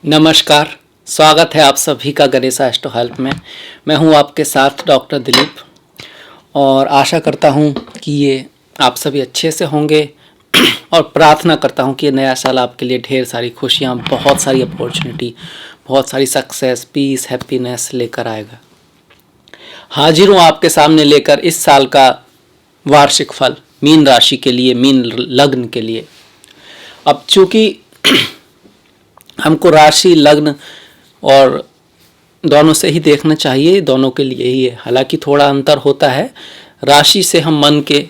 नमस्कार। स्वागत है आप सभी का गणेशा एस्ट्रो हेल्प में। मैं हूं आपके साथ डॉक्टर दिलीप और आशा करता हूं कि ये आप सभी अच्छे से होंगे और प्रार्थना करता हूं कि ये नया साल आपके लिए ढेर सारी खुशियां, बहुत सारी अपॉर्चुनिटी, बहुत सारी सक्सेस, पीस, हैप्पीनेस लेकर आएगा। हाजिर हूं आपके सामने लेकर इस साल का वार्षिक फल मीन राशि के लिए, मीन लग्न के लिए। अब चूंकि हमको राशि, लग्न और दोनों से ही देखना चाहिए, दोनों के लिए ही है। हालांकि थोड़ा अंतर होता है। राशि से हम मन के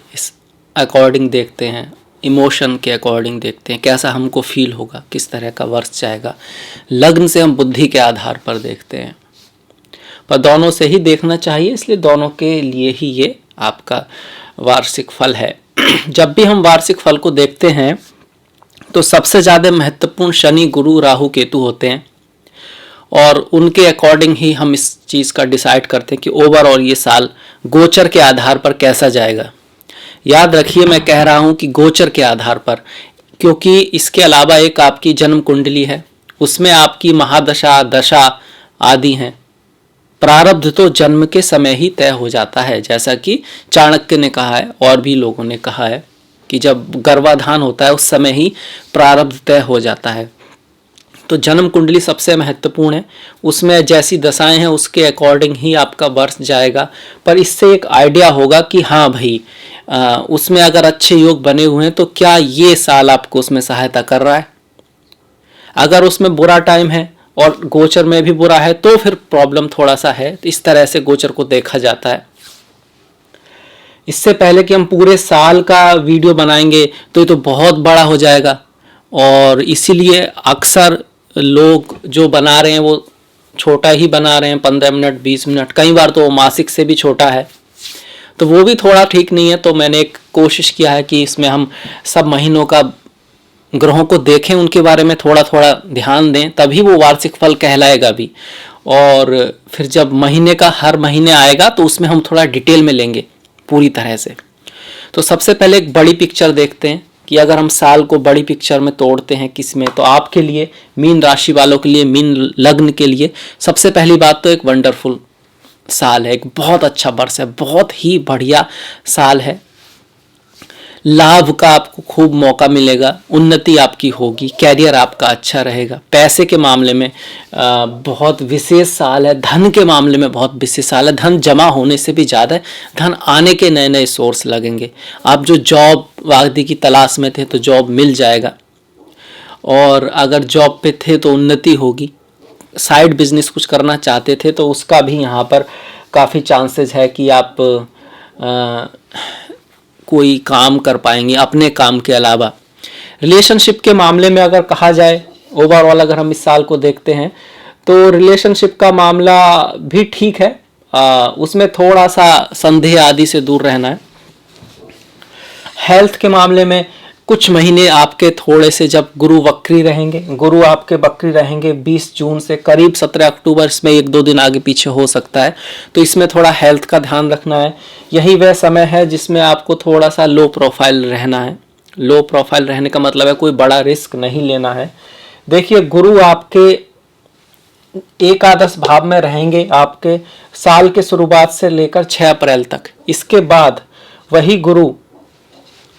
अकॉर्डिंग देखते हैं, इमोशन के अकॉर्डिंग देखते हैं, कैसा हमको फील होगा, किस तरह का वर्ष जाएगा। लग्न से हम बुद्धि के आधार पर देखते हैं, पर दोनों से ही देखना चाहिए, इसलिए दोनों के लिए ही ये आपका वार्षिक फल है। जब भी हम वार्षिक फल को देखते हैं तो सबसे ज़्यादा महत्वपूर्ण शनि, गुरु, राहु, केतु होते हैं और उनके अकॉर्डिंग ही हम इस चीज़ का डिसाइड करते हैं कि ओवरऑल ये साल गोचर के आधार पर कैसा जाएगा। याद रखिए, मैं कह रहा हूँ कि गोचर के आधार पर, क्योंकि इसके अलावा एक आपकी जन्म कुंडली है, उसमें आपकी महादशा, दशा आदि हैं। प्रारब्ध तो जन्म के समय ही तय हो जाता है, जैसा कि चाणक्य ने कहा है और भी लोगों ने कहा है कि जब गर्भाधान होता है उस समय ही प्रारब्ध तय हो जाता है। तो जन्म कुंडली सबसे महत्वपूर्ण है, उसमें जैसी दशाएं हैं उसके अकॉर्डिंग ही आपका वर्ष जाएगा। पर इससे एक आइडिया होगा कि हाँ भाई, उसमें अगर अच्छे योग बने हुए हैं तो क्या ये साल आपको उसमें सहायता कर रहा है। अगर उसमें बुरा टाइम है और गोचर में भी बुरा है तो फिर प्रॉब्लम थोड़ा सा है। तो इस तरह से गोचर को देखा जाता है। इससे पहले कि हम पूरे साल का वीडियो बनाएंगे तो ये तो बहुत बड़ा हो जाएगा, और इसीलिए अक्सर लोग जो बना रहे हैं वो छोटा ही बना रहे हैं, 15 मिनट, 20 मिनट, कई बार तो वो मासिक से भी छोटा है, तो वो भी थोड़ा ठीक नहीं है। तो मैंने एक कोशिश किया है कि इसमें हम सब महीनों का ग्रहों को देखें, उनके बारे में थोड़ा थोड़ा ध्यान दें, तभी वो वार्षिक फल कहलाएगा भी। और फिर जब महीने का हर महीने आएगा तो उसमें हम थोड़ा डिटेल में लेंगे पूरी तरह से। तो सबसे पहले एक बड़ी पिक्चर देखते हैं कि अगर हम साल को बड़ी पिक्चर में तोड़ते हैं किस में, तो आपके लिए, मीन राशि वालों के लिए, मीन लग्न के लिए सबसे पहली बात तो एक वंडरफुल साल है, एक बहुत अच्छा वर्ष है, बहुत ही बढ़िया साल है। लाभ का आपको खूब मौका मिलेगा, उन्नति आपकी होगी, कैरियर आपका अच्छा रहेगा। पैसे के मामले में बहुत विशेष साल है, धन के मामले में बहुत विशेष साल है। धन जमा होने से भी ज़्यादा धन आने के नए नए सोर्स लगेंगे। आप जो जॉब आदि की तलाश में थे तो जॉब मिल जाएगा, और अगर जॉब पे थे तो उन्नति होगी। साइड बिजनेस कुछ करना चाहते थे तो उसका भी यहाँ पर काफ़ी चांसेस है कि आप कोई काम कर पाएंगे अपने काम के अलावा। रिलेशनशिप के मामले में अगर कहा जाए, ओवरऑल अगर हम इस साल को देखते हैं तो रिलेशनशिप का मामला भी ठीक है, उसमें थोड़ा सा संदेह आदि से दूर रहना है। हेल्थ के मामले में कुछ महीने आपके थोड़े से, जब गुरु वक्री रहेंगे, गुरु आपके वक्री रहेंगे 20 जून से करीब 17 अक्टूबर, इसमें 1-2 दिन आगे पीछे हो सकता है, तो इसमें थोड़ा हेल्थ का ध्यान रखना है। यही वह समय है जिसमें आपको थोड़ा सा लो प्रोफाइल रहना है। लो प्रोफाइल रहने का मतलब है कोई बड़ा रिस्क नहीं लेना है। देखिए, गुरु आपके एकादश भाव में रहेंगे आपके साल के शुरुआत से लेकर 6 अप्रैल तक। इसके बाद वही गुरु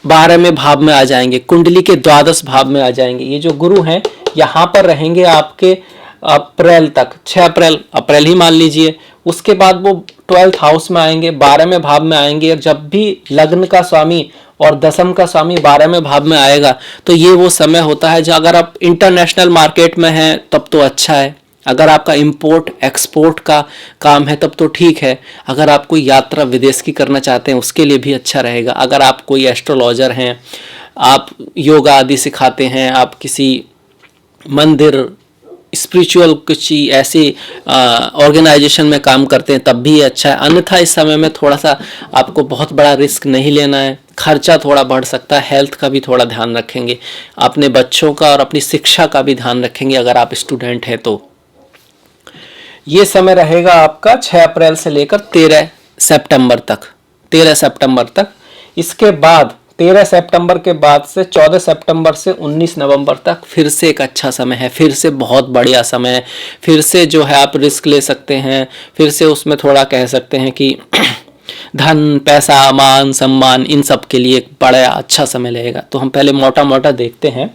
12वें भाव में आ जाएंगे, कुंडली के द्वादश भाव में आ जाएंगे। ये जो गुरु हैं यहाँ पर रहेंगे आपके अप्रैल तक, 6 अप्रैल ही मान लीजिए। उसके बाद वो 12th हाउस में आएंगे, 12वें भाव में आएंगे। और जब भी लग्न का स्वामी और दशम का स्वामी 12वें भाव में आएगा तो ये वो समय होता है जो, अगर आप इंटरनेशनल मार्केट में हैं तब तो अच्छा है, अगर आपका इंपोर्ट एक्सपोर्ट का काम है तब तो ठीक है, अगर आप कोई यात्रा विदेश की करना चाहते हैं उसके लिए भी अच्छा रहेगा, अगर आप कोई एस्ट्रोलॉजर हैं, आप योगा आदि सिखाते हैं, आप किसी मंदिर, स्पिरिचुअल कुछ ऐसी ऑर्गेनाइजेशन में काम करते हैं तब भी अच्छा है। अन्यथा इस समय में थोड़ा सा आपको बहुत बड़ा रिस्क नहीं लेना है, खर्चा थोड़ा बढ़ सकता है। हेल्थ का भी थोड़ा ध्यान रखेंगे, अपने बच्चों का और अपनी शिक्षा का भी ध्यान रखेंगे अगर आप स्टूडेंट हैं तो। ये समय रहेगा आपका 6 अप्रैल से लेकर 13 सितंबर तक, 13 सितंबर तक। इसके बाद 13 सितंबर के बाद से 14 सितंबर से 19 नवंबर तक फिर से एक अच्छा समय है, फिर से बहुत बढ़िया समय है, फिर से जो है आप रिस्क ले सकते हैं, फिर से उसमें थोड़ा कह सकते हैं कि धन, पैसा, मान सम्मान, इन सब के लिए एक बड़ा अच्छा समय रहेगा। तो हम पहले मोटा मोटा देखते हैं।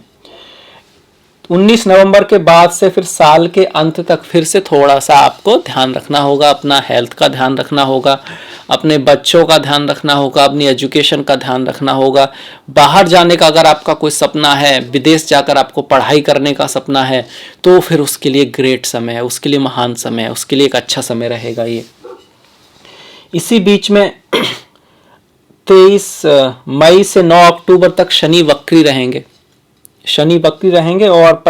19 नवंबर के बाद से फिर साल के अंत तक फिर से थोड़ा सा आपको ध्यान रखना होगा, अपना हेल्थ का ध्यान रखना होगा, अपने बच्चों का ध्यान रखना होगा, अपनी एजुकेशन का ध्यान रखना होगा। बाहर जाने का अगर आपका कोई सपना है, विदेश जाकर आपको पढ़ाई करने का सपना है, तो फिर उसके लिए ग्रेट समय है, उसके लिए महान समय है, उसके लिए एक अच्छा समय रहेगा ये। इसी बीच में 23 मई से 9 अक्टूबर तक शनि वक्री रहेंगे, शनि वक्री रहेंगे। और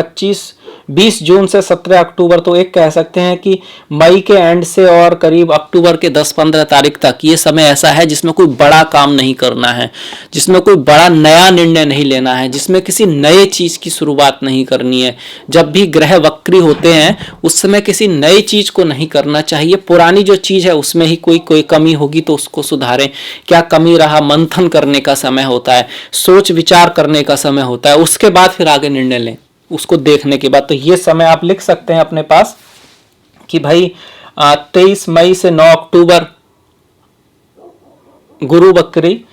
20 जून से 17 अक्टूबर, तो एक कह सकते हैं कि मई के एंड से और करीब अक्टूबर के 10-15 तारीख तक ये समय ऐसा है जिसमें कोई बड़ा काम नहीं करना है, जिसमें कोई बड़ा नया निर्णय नहीं लेना है, जिसमें किसी नए चीज की शुरुआत नहीं करनी है। जब भी ग्रह वक्री होते हैं उस समय किसी नई चीज को नहीं करना चाहिए, पुरानी जो चीज है उसमें ही कोई कमी होगी तो उसको सुधारें। क्या कमी रहा, मंथन करने का समय होता है, सोच विचार करने का समय होता है, उसके बाद फिर आगे निर्णय लें, उसको देखने के बाद। तो ये समय आप लिख सकते हैं अपने पास कि भाई 23 मई से 9 अक्टूबर गुरु वक्री,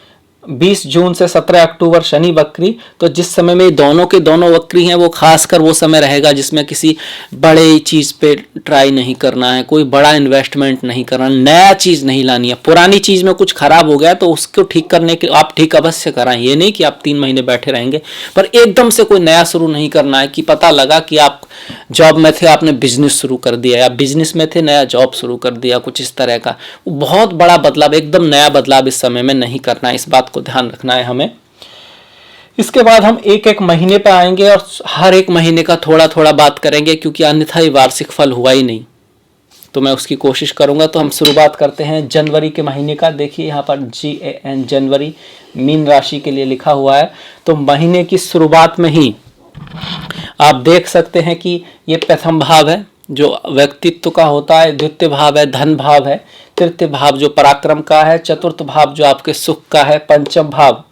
20 जून से 17 अक्टूबर शनि वक्री। तो जिस समय में दोनों के दोनों वक्री हैं वो खासकर वो समय रहेगा जिसमें किसी बड़े चीज पे ट्राई नहीं करना है, कोई बड़ा इन्वेस्टमेंट नहीं करना, नया चीज नहीं लानी है। पुरानी चीज में कुछ खराब हो गया तो उसको ठीक करने के आप ठीक अवश्य कराएं, ये नहीं कि आप 3 महीने बैठे रहेंगे, पर एकदम से कोई नया शुरू नहीं करना है कि पता लगा कि आप जॉब में थे, आपने बिजनेस शुरू कर दिया, या बिजनेस में थे नया जॉब शुरू कर दिया, कुछ इस तरह का बहुत बड़ा बदलाव, एकदम नया बदलाव इस समय में नहीं करना है, इस बात को ध्यान रखना है हमें। इसके बाद हम एक एक महीने पे आएंगे और हर एक महीने का थोड़ा थोड़ा बात करेंगे, क्योंकि अन्यथा ये वार्षिक फल हुआ ही नहीं, तो मैं उसकी कोशिश करूंगा। तो हम शुरुआत करते हैं जनवरी के महीने का। देखिए यहाँ पर GAN जनवरी मीन राशि के लिए लिखा हुआ है। तो महीने की शुरुआत में ही आप देख सकते हैं कि ये प्रथम भाव है जो व्यक्तित्व का होता है, द्वितीय भाव है धन भाव है, तृतीय भाव जो पराक्रम का है, चतुर्थ भाव जो आपके सुख का है, पंचम भाव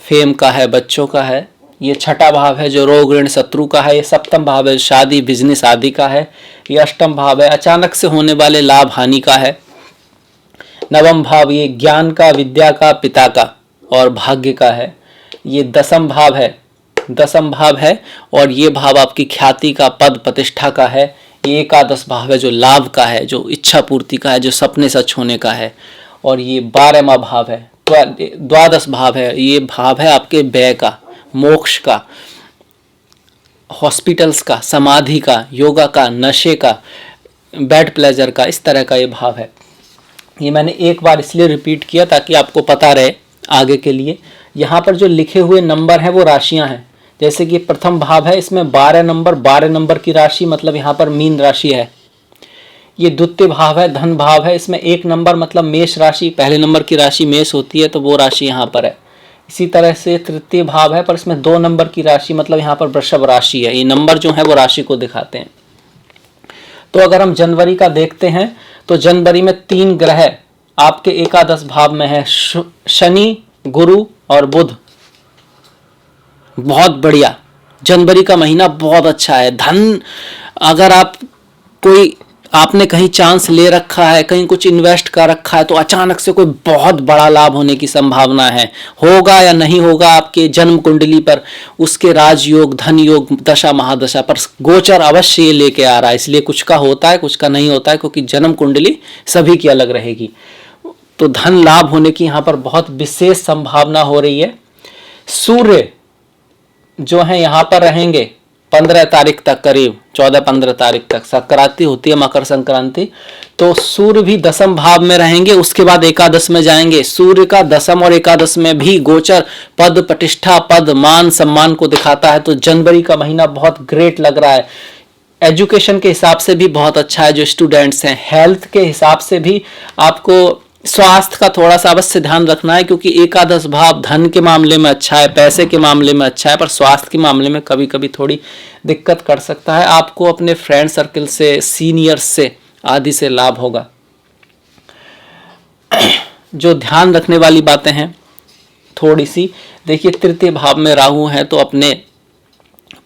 फेम का है, बच्चों का है, ये छठा भाव है जो रोग ऋण शत्रु का है, ये सप्तम भाव है शादी बिजनेस आदि का है, ये अष्टम भाव है अचानक से होने वाले लाभ हानि का है, नवम भाव ये ज्ञान का, विद्या का, पिता का और भाग्य का है, ये दसम भाव है और ये भाव आपकी ख्याति का, पद प्रतिष्ठा का है, ये एकादश भाव है जो लाभ का है, जो इच्छा पूर्ति का है, जो सपने सच होने का है, और ये 12वां भाव है, द्वादश भाव है, ये भाव है आपके व्यय का, मोक्ष का, हॉस्पिटल्स का, समाधि का, योगा का, नशे का, बैड प्लेजर का, इस तरह का ये भाव है। ये मैंने एक बार इसलिए रिपीट किया ताकि आपको पता रहे आगे के लिए। यहाँ पर जो लिखे हुए नंबर हैं वो राशियां हैं, जैसे कि प्रथम भाव है, इसमें 12 नंबर की राशि, मतलब यहाँ पर मीन राशि है। ये द्वितीय भाव है, धन भाव है, इसमें 1 नंबर मतलब मेष राशि, पहले नंबर की राशि मेष होती है तो वो राशि यहाँ पर है। इसी तरह से तृतीय भाव है पर इसमें 2 नंबर की राशि, मतलब यहाँ पर वृषभ राशि है। ये नंबर जो है वो राशि को दिखाते हैं। तो अगर हम जनवरी का देखते हैं तो जनवरी में 3 ग्रह आपके एकादश भाव में है, शनि, गुरु और बुध। बहुत बढ़िया, जनवरी का महीना बहुत अच्छा है। धन, अगर आपने कहीं चांस ले रखा है, कहीं कुछ इन्वेस्ट कर रखा है, तो अचानक से कोई बहुत बड़ा लाभ होने की संभावना है। होगा या नहीं होगा आपके जन्म कुंडली पर, उसके राजयोग, धन योग, दशा महादशा पर गोचर अवश्य ये लेके आ रहा है। इसलिए कुछ का होता है कुछ का नहीं होता है, क्योंकि जन्म कुंडली सभी की अलग रहेगी। तो धन लाभ होने की यहाँ पर बहुत विशेष संभावना हो रही है। सूर्य जो है यहाँ पर रहेंगे 15 तारीख तक, करीब 14-15 तारीख तक संक्रांति होती है, मकर संक्रांति। तो सूर्य भी दसम भाव में रहेंगे, उसके बाद एकादश में जाएंगे। सूर्य का दसम और एकादश में भी गोचर पद प्रतिष्ठा, पद मान सम्मान को दिखाता है। तो जनवरी का महीना बहुत ग्रेट लग रहा है। एजुकेशन के हिसाब से भी बहुत अच्छा है जो स्टूडेंट्स हैं। हेल्थ के हिसाब से भी आपको स्वास्थ्य का थोड़ा सा अवश्य ध्यान रखना है, क्योंकि एकादश भाव धन के मामले में अच्छा है, पैसे के मामले में अच्छा है, पर स्वास्थ्य के मामले में कभी कभी थोड़ी दिक्कत कर सकता है। आपको अपने फ्रेंड सर्कल से, सीनियर्स से आदि से लाभ होगा। जो ध्यान रखने वाली बातें हैं थोड़ी सी देखिए, तृतीय भाव में राहु है तो अपने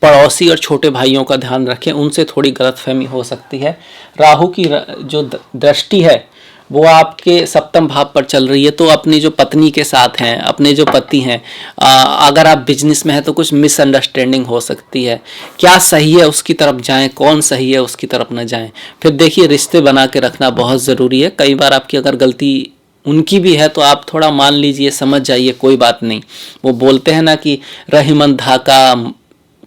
पड़ोसी और छोटे भाइयों का ध्यान रखें, उनसे थोड़ी गलतफहमी हो सकती है। राहु की जो दृष्टि है वो आपके सप्तम भाव पर चल रही है, तो अपनी जो पत्नी के साथ हैं, अपने जो पति हैं, अगर आप बिजनेस में हैं तो कुछ मिसअंडरस्टैंडिंग हो सकती है। क्या सही है उसकी तरफ जाएं, कौन सही है उसकी तरफ न जाएं। फिर देखिए, रिश्ते बना के रखना बहुत ज़रूरी है। कई बार आपकी अगर गलती उनकी भी है तो आप थोड़ा मान लीजिए, समझ जाइए, कोई बात नहीं। वो बोलते हैं ना कि रहीमन धाका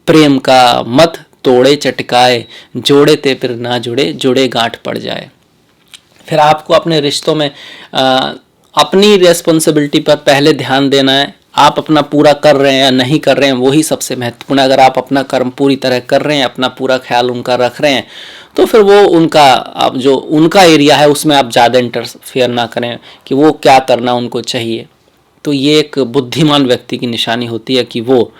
प्रेम का मत तोड़े चटकाए, जोड़े ते फिर ना जुड़े, जुड़े गांठ पड़ जाए। फिर आपको अपने रिश्तों में अपनी रेस्पॉन्सिबिलिटी पर पहले ध्यान देना है। आप अपना पूरा कर रहे हैं या नहीं कर रहे हैं, वही सबसे महत्वपूर्ण है। अगर आप अपना कर्म पूरी तरह कर रहे हैं, अपना पूरा ख्याल उनका रख रहे हैं, तो फिर वो उनका, आप जो उनका एरिया है उसमें आप ज़्यादा इंटरफेयर ना करें कि वो क्या करना उनको चाहिए। तो ये एक बुद्धिमान व्यक्ति की निशानी होती है कि वो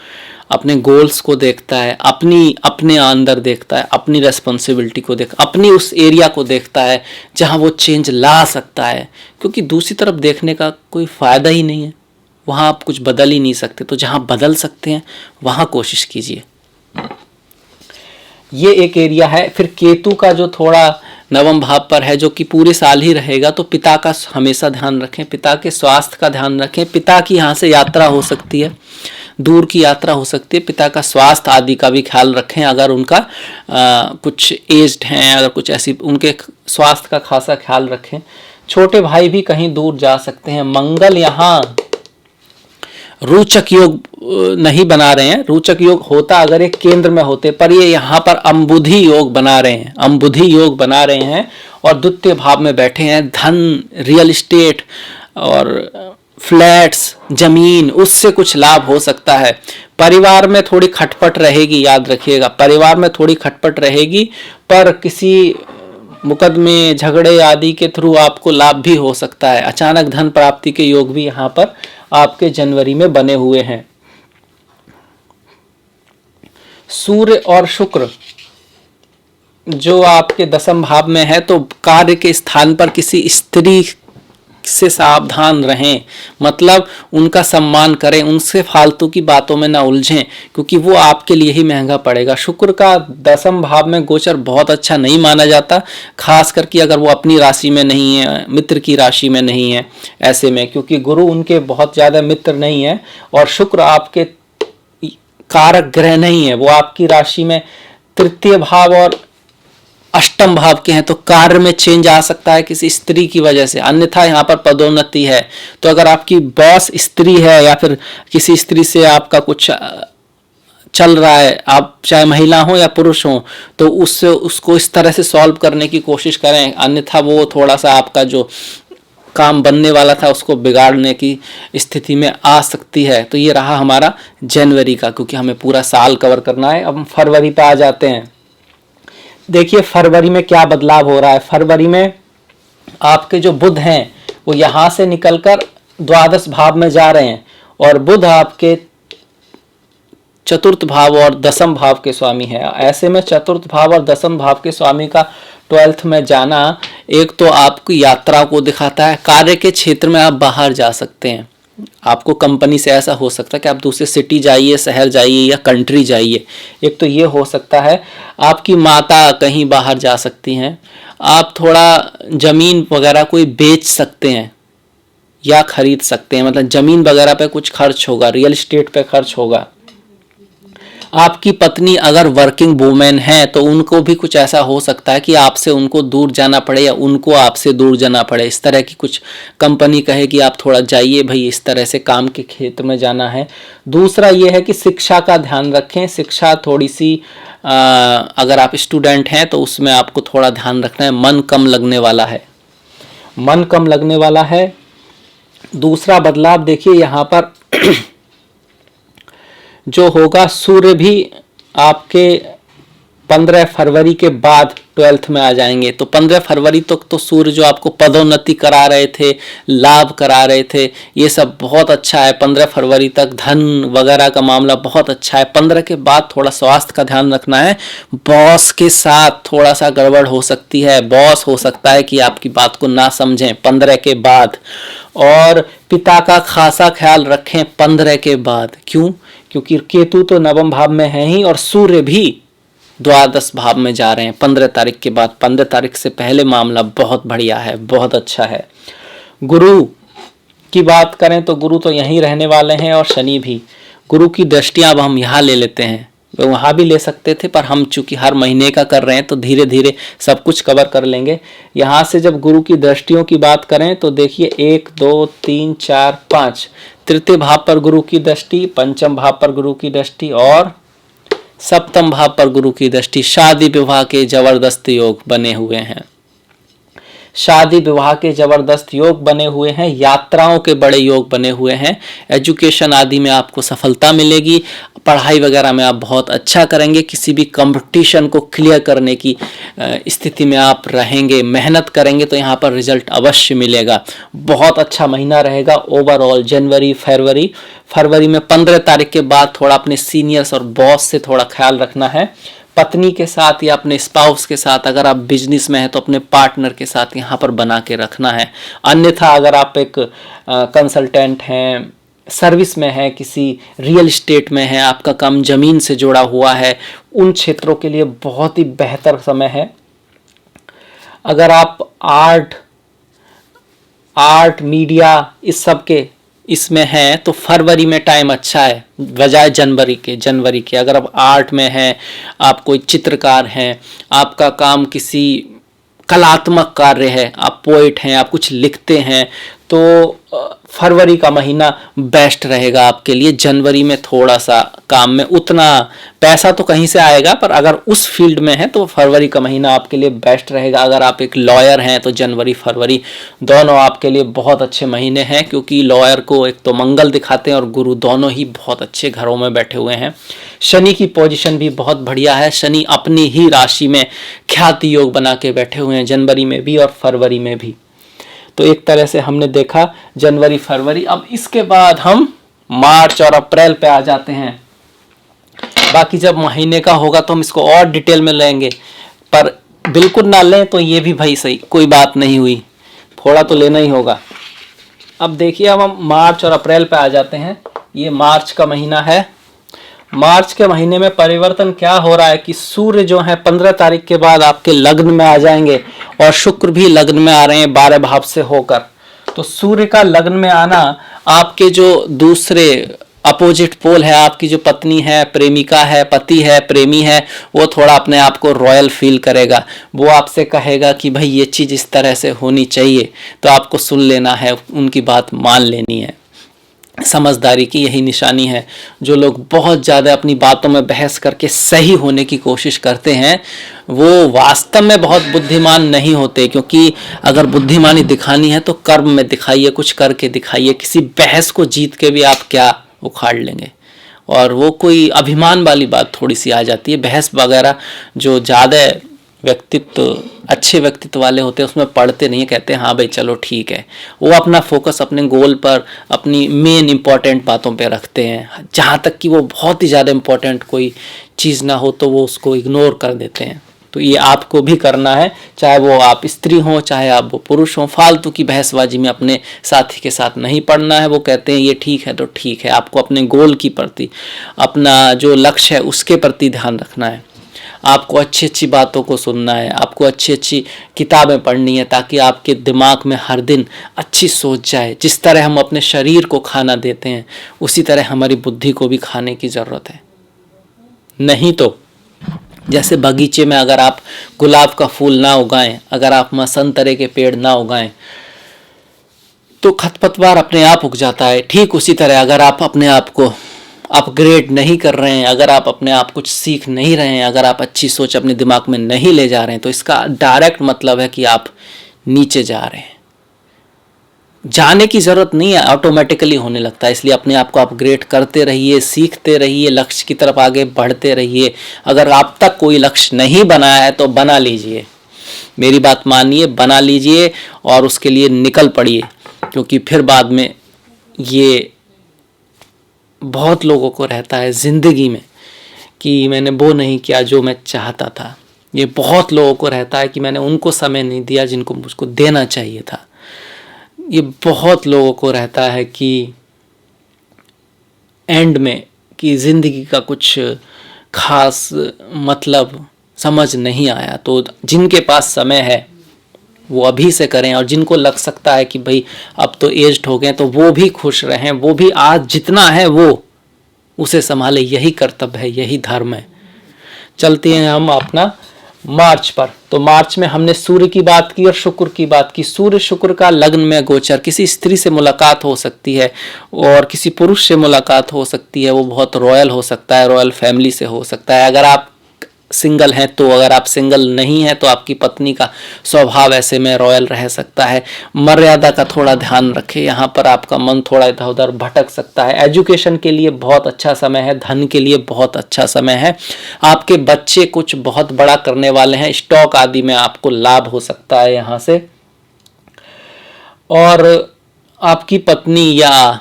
अपने गोल्स को देखता है, अपने अंदर देखता है, अपनी रेस्पॉन्सिबिलिटी को अपनी उस एरिया को देखता है जहाँ वो चेंज ला सकता है। क्योंकि दूसरी तरफ देखने का कोई फ़ायदा ही नहीं है, वहाँ आप कुछ बदल ही नहीं सकते। तो जहाँ बदल सकते हैं वहाँ कोशिश कीजिए। ये एक एरिया है। फिर केतु का जो थोड़ा नवम भाव पर है, जो कि पूरे साल ही रहेगा, तो पिता का हमेशा ध्यान रखें, पिता के स्वास्थ्य का ध्यान रखें। पिता की यहाँ से यात्रा हो सकती है, दूर की यात्रा हो सकती है। पिता का स्वास्थ्य आदि का भी ख्याल रखें। अगर उनका कुछ एज्ड हैं, अगर कुछ ऐसी, उनके स्वास्थ्य का खासा ख्याल रखें। छोटे भाई भी कहीं दूर जा सकते हैं। मंगल यहाँ रोचक योग नहीं बना रहे हैं। रोचक योग होता अगर एक केंद्र में होते, पर ये यहाँ पर अम्बुधि योग बना रहे हैं, अम्बुधि योग बना रहे हैं और द्वितीय भाव में बैठे हैं। धन, रियल इस्टेट और फ्लैट्स, जमीन, उससे कुछ लाभ हो सकता है। परिवार में थोड़ी खटपट रहेगी, याद रखिएगा, परिवार में थोड़ी खटपट रहेगी, पर किसी मुकदमे, झगड़े आदि के थ्रू आपको लाभ भी हो सकता है। अचानक धन प्राप्ति के योग भी यहाँ पर आपके जनवरी में बने हुए हैं। सूर्य और शुक्र जो आपके दसम भाव में है, तो कार्य के स्थान पर किसी स्त्री से सावधान रहें, मतलब उनका सम्मान करें, उनसे फालतू की बातों में ना उलझें, क्योंकि वो आपके लिए ही महंगा पड़ेगा। शुक्र का दसम भाव में गोचर बहुत अच्छा नहीं माना जाता, खास करके अगर वो अपनी राशि में नहीं है, मित्र की राशि में नहीं है। ऐसे में क्योंकि गुरु उनके बहुत ज़्यादा मित्र नहीं है और शुक्र आपके कारक ग्रह नहीं है, वो आपकी राशि में तृतीय भाव और अष्टम भाव के हैं, तो कार्य में चेंज आ सकता है किसी स्त्री की वजह से। अन्यथा यहाँ पर पदोन्नति है, तो अगर आपकी बॉस स्त्री है या फिर किसी स्त्री से आपका कुछ चल रहा है, आप चाहे महिला हो या पुरुष हो, तो उसको इस तरह से सॉल्व करने की कोशिश करें, अन्यथा वो थोड़ा सा आपका जो काम बनने वाला था उसको बिगाड़ने की स्थिति में आ सकती है। तो ये रहा हमारा जनवरी का, क्योंकि हमें पूरा साल कवर करना है। अब हम फरवरी पे आ जाते हैं। देखिए फरवरी में क्या बदलाव हो रहा है। फरवरी में आपके जो बुध हैं वो यहाँ से निकलकर द्वादश भाव में जा रहे हैं और बुध आपके चतुर्थ भाव और दसम भाव के स्वामी है। ऐसे में चतुर्थ भाव और दसम भाव के स्वामी का 12th में जाना एक तो आपकी यात्रा को दिखाता है। कार्य के क्षेत्र में आप बाहर जा सकते हैं, आपको कंपनी से ऐसा हो सकता है कि आप दूसरे सिटी जाइए, शहर जाइए या कंट्री जाइए, एक तो ये हो सकता है। आपकी माता कहीं बाहर जा सकती हैं, आप थोड़ा जमीन वगैरह कोई बेच सकते हैं या खरीद सकते हैं, मतलब जमीन वगैरह पे कुछ खर्च होगा, रियल एस्टेट पे खर्च होगा। आपकी पत्नी अगर वर्किंग वूमेन है तो उनको भी कुछ ऐसा हो सकता है कि आपसे उनको दूर जाना पड़े या उनको आपसे दूर जाना पड़े। इस तरह की कुछ कंपनी कहे कि आप थोड़ा जाइए भाई, इस तरह से काम के क्षेत्र में जाना है। दूसरा ये है कि शिक्षा का ध्यान रखें। शिक्षा थोड़ी सी अगर आप स्टूडेंट हैं तो उसमें आपको थोड़ा ध्यान रखना है, मन कम लगने वाला है, मन कम लगने वाला है। दूसरा बदलाव देखिए यहाँ पर जो होगा, सूर्य भी आपके 15 फरवरी के बाद 12th में आ जाएंगे। तो 15 फरवरी तक तो सूर्य जो आपको पदोन्नति करा रहे थे, लाभ करा रहे थे, ये सब बहुत अच्छा है। 15 फरवरी तक धन वगैरह का मामला बहुत अच्छा है। 15 के बाद थोड़ा स्वास्थ्य का ध्यान रखना है। बॉस के साथ थोड़ा सा गड़बड़ हो सकती है, बॉस हो सकता है कि आपकी बात को ना समझें 15 के बाद। और पिता का खासा ख्याल रखें 15 के बाद। क्यों? क्योंकि केतु तो नवम भाव में है ही और सूर्य भी द्वादश भाव में जा रहे हैं 15 तारीख के बाद। 15 तारीख से पहले मामला बहुत बढ़िया है, बहुत अच्छा है। गुरु की बात करें तो गुरु तो यहीं रहने वाले हैं और शनि भी। गुरु की दृष्टियां अब हम यहाँ ले लेते हैं, वहाँ भी ले सकते थे पर हम चूंकि हर महीने का कर रहे हैं तो धीरे धीरे सब कुछ कवर कर लेंगे। यहाँ से जब गुरु की दृष्टियों की बात करें तो देखिए 1 2 3 4 5 तृतीय भाव पर गुरु की दृष्टि, पंचम भाव पर गुरु की दृष्टि और सप्तम भाव पर गुरु की दृष्टि। शादी विवाह के जबरदस्त योग बने हुए हैं, शादी विवाह के जबरदस्त योग बने हुए हैं, यात्राओं के बड़े योग बने हुए हैं। एजुकेशन आदि में आपको सफलता मिलेगी, पढ़ाई वगैरह में आप बहुत अच्छा करेंगे, किसी भी कंपटीशन को क्लियर करने की स्थिति में आप रहेंगे, मेहनत करेंगे तो यहाँ पर रिजल्ट अवश्य मिलेगा। बहुत अच्छा महीना रहेगा ओवरऑल। जनवरी फरवरी में 15 तारीख के बाद थोड़ा अपने सीनियर्स और बॉस से थोड़ा ख्याल रखना है। पत्नी के साथ या अपने स्पाउस के साथ, अगर आप बिजनेस में हैं तो अपने पार्टनर के साथ यहाँ पर बना के रखना है। अन्यथा अगर आप एक कंसल्टेंट हैं, सर्विस में है, किसी रियल एस्टेट में है, आपका काम जमीन से जुड़ा हुआ है, उन क्षेत्रों के लिए बहुत ही बेहतर समय है। अगर आप आर्ट मीडिया इस सब के इसमें है तो फरवरी में टाइम अच्छा है बजाय जनवरी के। अगर आप आर्ट में हैं, आप कोई चित्रकार हैं, आपका काम किसी कलात्मक कार्य है, आप पोएट हैं, आप कुछ लिखते हैं, तो फरवरी का महीना बेस्ट रहेगा आपके लिए। जनवरी में थोड़ा सा काम में उतना पैसा तो कहीं से आएगा, पर अगर उस फील्ड में है तो फरवरी का महीना आपके लिए बेस्ट रहेगा। अगर आप एक लॉयर हैं तो जनवरी फरवरी दोनों आपके लिए बहुत अच्छे महीने हैं, क्योंकि लॉयर को एक तो मंगल दिखाते हैं और गुरु दोनों ही बहुत अच्छे घरों में बैठे हुए हैं। शनि की पोजीशन भी बहुत बढ़िया है, शनि अपनी ही राशि में ख्याति योग बना के बैठे हुए हैं जनवरी में भी और फरवरी में भी। तो एक तरह से हमने देखा जनवरी फरवरी। अब इसके बाद हम मार्च और अप्रैल पे आ जाते हैं। बाकी जब महीने का होगा तो हम इसको और डिटेल में लेंगे, पर बिल्कुल ना लें तो ये भी भाई सही, कोई बात नहीं हुई, थोड़ा तो लेना ही होगा। अब देखिए, अब हम मार्च और अप्रैल पे आ जाते हैं। ये मार्च का महीना है। मार्च के महीने में परिवर्तन क्या हो रहा है कि सूर्य जो है 15 तारीख के बाद आपके लग्न में आ जाएंगे और शुक्र भी लग्न में आ रहे हैं 12 भाव से होकर। तो सूर्य का लग्न में आना आपके जो दूसरे अपोजिट पोल है, आपकी जो पत्नी है, प्रेमिका है, पति है, प्रेमी है, वो थोड़ा अपने आप को रॉयल फील करेगा। वो आपसे कहेगा कि भाई ये चीज़ इस तरह से होनी चाहिए, तो आपको सुन लेना है, उनकी बात मान लेनी है। समझदारी की यही निशानी है। जो लोग बहुत ज़्यादा अपनी बातों में बहस करके सही होने की कोशिश करते हैं वो वास्तव में बहुत बुद्धिमान नहीं होते, क्योंकि अगर बुद्धिमानी दिखानी है तो कर्म में दिखाइए, कुछ करके दिखाइए। किसी बहस को जीत के भी आप क्या उखाड़ लेंगे, और वो कोई अभिमान वाली बात थोड़ी सी आ जाती है। बहस वगैरह जो ज़्यादा अच्छे व्यक्तित्व वाले होते हैं उसमें पढ़ते नहीं, कहते हाँ भाई चलो ठीक है। वो अपना फोकस अपने गोल पर, अपनी मेन इंपॉर्टेंट बातों पे रखते हैं। जहाँ तक कि वो बहुत ही ज़्यादा इंपॉर्टेंट कोई चीज़ ना हो तो वो उसको इग्नोर कर देते हैं। तो ये आपको भी करना है, चाहे वो आप स्त्री हों चाहे आप वो पुरुष हों। फालतू की बहसबाजी में अपने साथी के साथ नहीं पड़ना है। वो कहते हैं ये ठीक है तो ठीक है, आपको अपने गोल की प्रति, अपना जो लक्ष्य है उसके प्रति ध्यान रखना है। आपको अच्छी अच्छी बातों को सुनना है, आपको अच्छी अच्छी किताबें पढ़नी है, ताकि आपके दिमाग में हर दिन अच्छी सोच जाए। जिस तरह हम अपने शरीर को खाना देते हैं उसी तरह हमारी बुद्धि को भी खाने की ज़रूरत है। नहीं तो जैसे बगीचे में अगर आप गुलाब का फूल ना उगाएं, अगर आप संतरे के पेड़ ना उगाएं तो खरपतवार अपने आप उग जाता है। ठीक उसी तरह अगर आप अपने आप को अपग्रेड नहीं कर रहे हैं, अगर आप अपने आप कुछ सीख नहीं रहे हैं, अगर आप अच्छी सोच अपने दिमाग में नहीं ले जा रहे हैं, तो इसका डायरेक्ट मतलब है कि आप नीचे जा रहे हैं। जाने की ज़रूरत नहीं है, ऑटोमेटिकली होने लगता है। इसलिए अपने आप को अपग्रेड करते रहिए, सीखते रहिए, लक्ष्य की तरफ आगे बढ़ते रहिए। अगर आप तक कोई लक्ष्य नहीं बनाया है तो बना लीजिए, मेरी बात मानिए, बना लीजिए और उसके लिए निकल पड़िए, क्योंकि फिर बाद में ये बहुत लोगों को रहता है ज़िंदगी में कि मैंने वो नहीं किया जो मैं चाहता था। ये बहुत लोगों को रहता है कि मैंने उनको समय नहीं दिया जिनको मुझको देना चाहिए था। ये बहुत लोगों को रहता है कि एंड में कि ज़िंदगी का कुछ खास मतलब समझ नहीं आया। तो जिनके पास समय है वो अभी से करें, और जिनको लग सकता है कि भाई अब तो एज्ड हो गए तो वो भी खुश रहें, वो भी आज जितना है वो उसे संभाले। यही कर्तव्य है, यही धर्म है। चलते हैं हम अपना मार्च पर। तो मार्च में हमने सूर्य की बात की और शुक्र की बात की। सूर्य शुक्र का लग्न में गोचर, किसी स्त्री से मुलाकात हो सकती है और किसी पुरुष से मुलाकात हो सकती है। वो बहुत रॉयल हो सकता है, रॉयल फैमिली से हो सकता है। अगर आप सिंगल हैं तो, अगर आप सिंगल नहीं हैं तो आपकी पत्नी का स्वभाव ऐसे में रॉयल रह सकता है। मर्यादा का थोड़ा ध्यान रखें, यहाँ पर आपका मन थोड़ा इधर उधर भटक सकता है। एजुकेशन के लिए बहुत अच्छा समय है, धन के लिए बहुत अच्छा समय है। आपके बच्चे कुछ बहुत बड़ा करने वाले हैं, स्टॉक आदि में आपको लाभ हो सकता है यहाँ से। और आपकी पत्नी या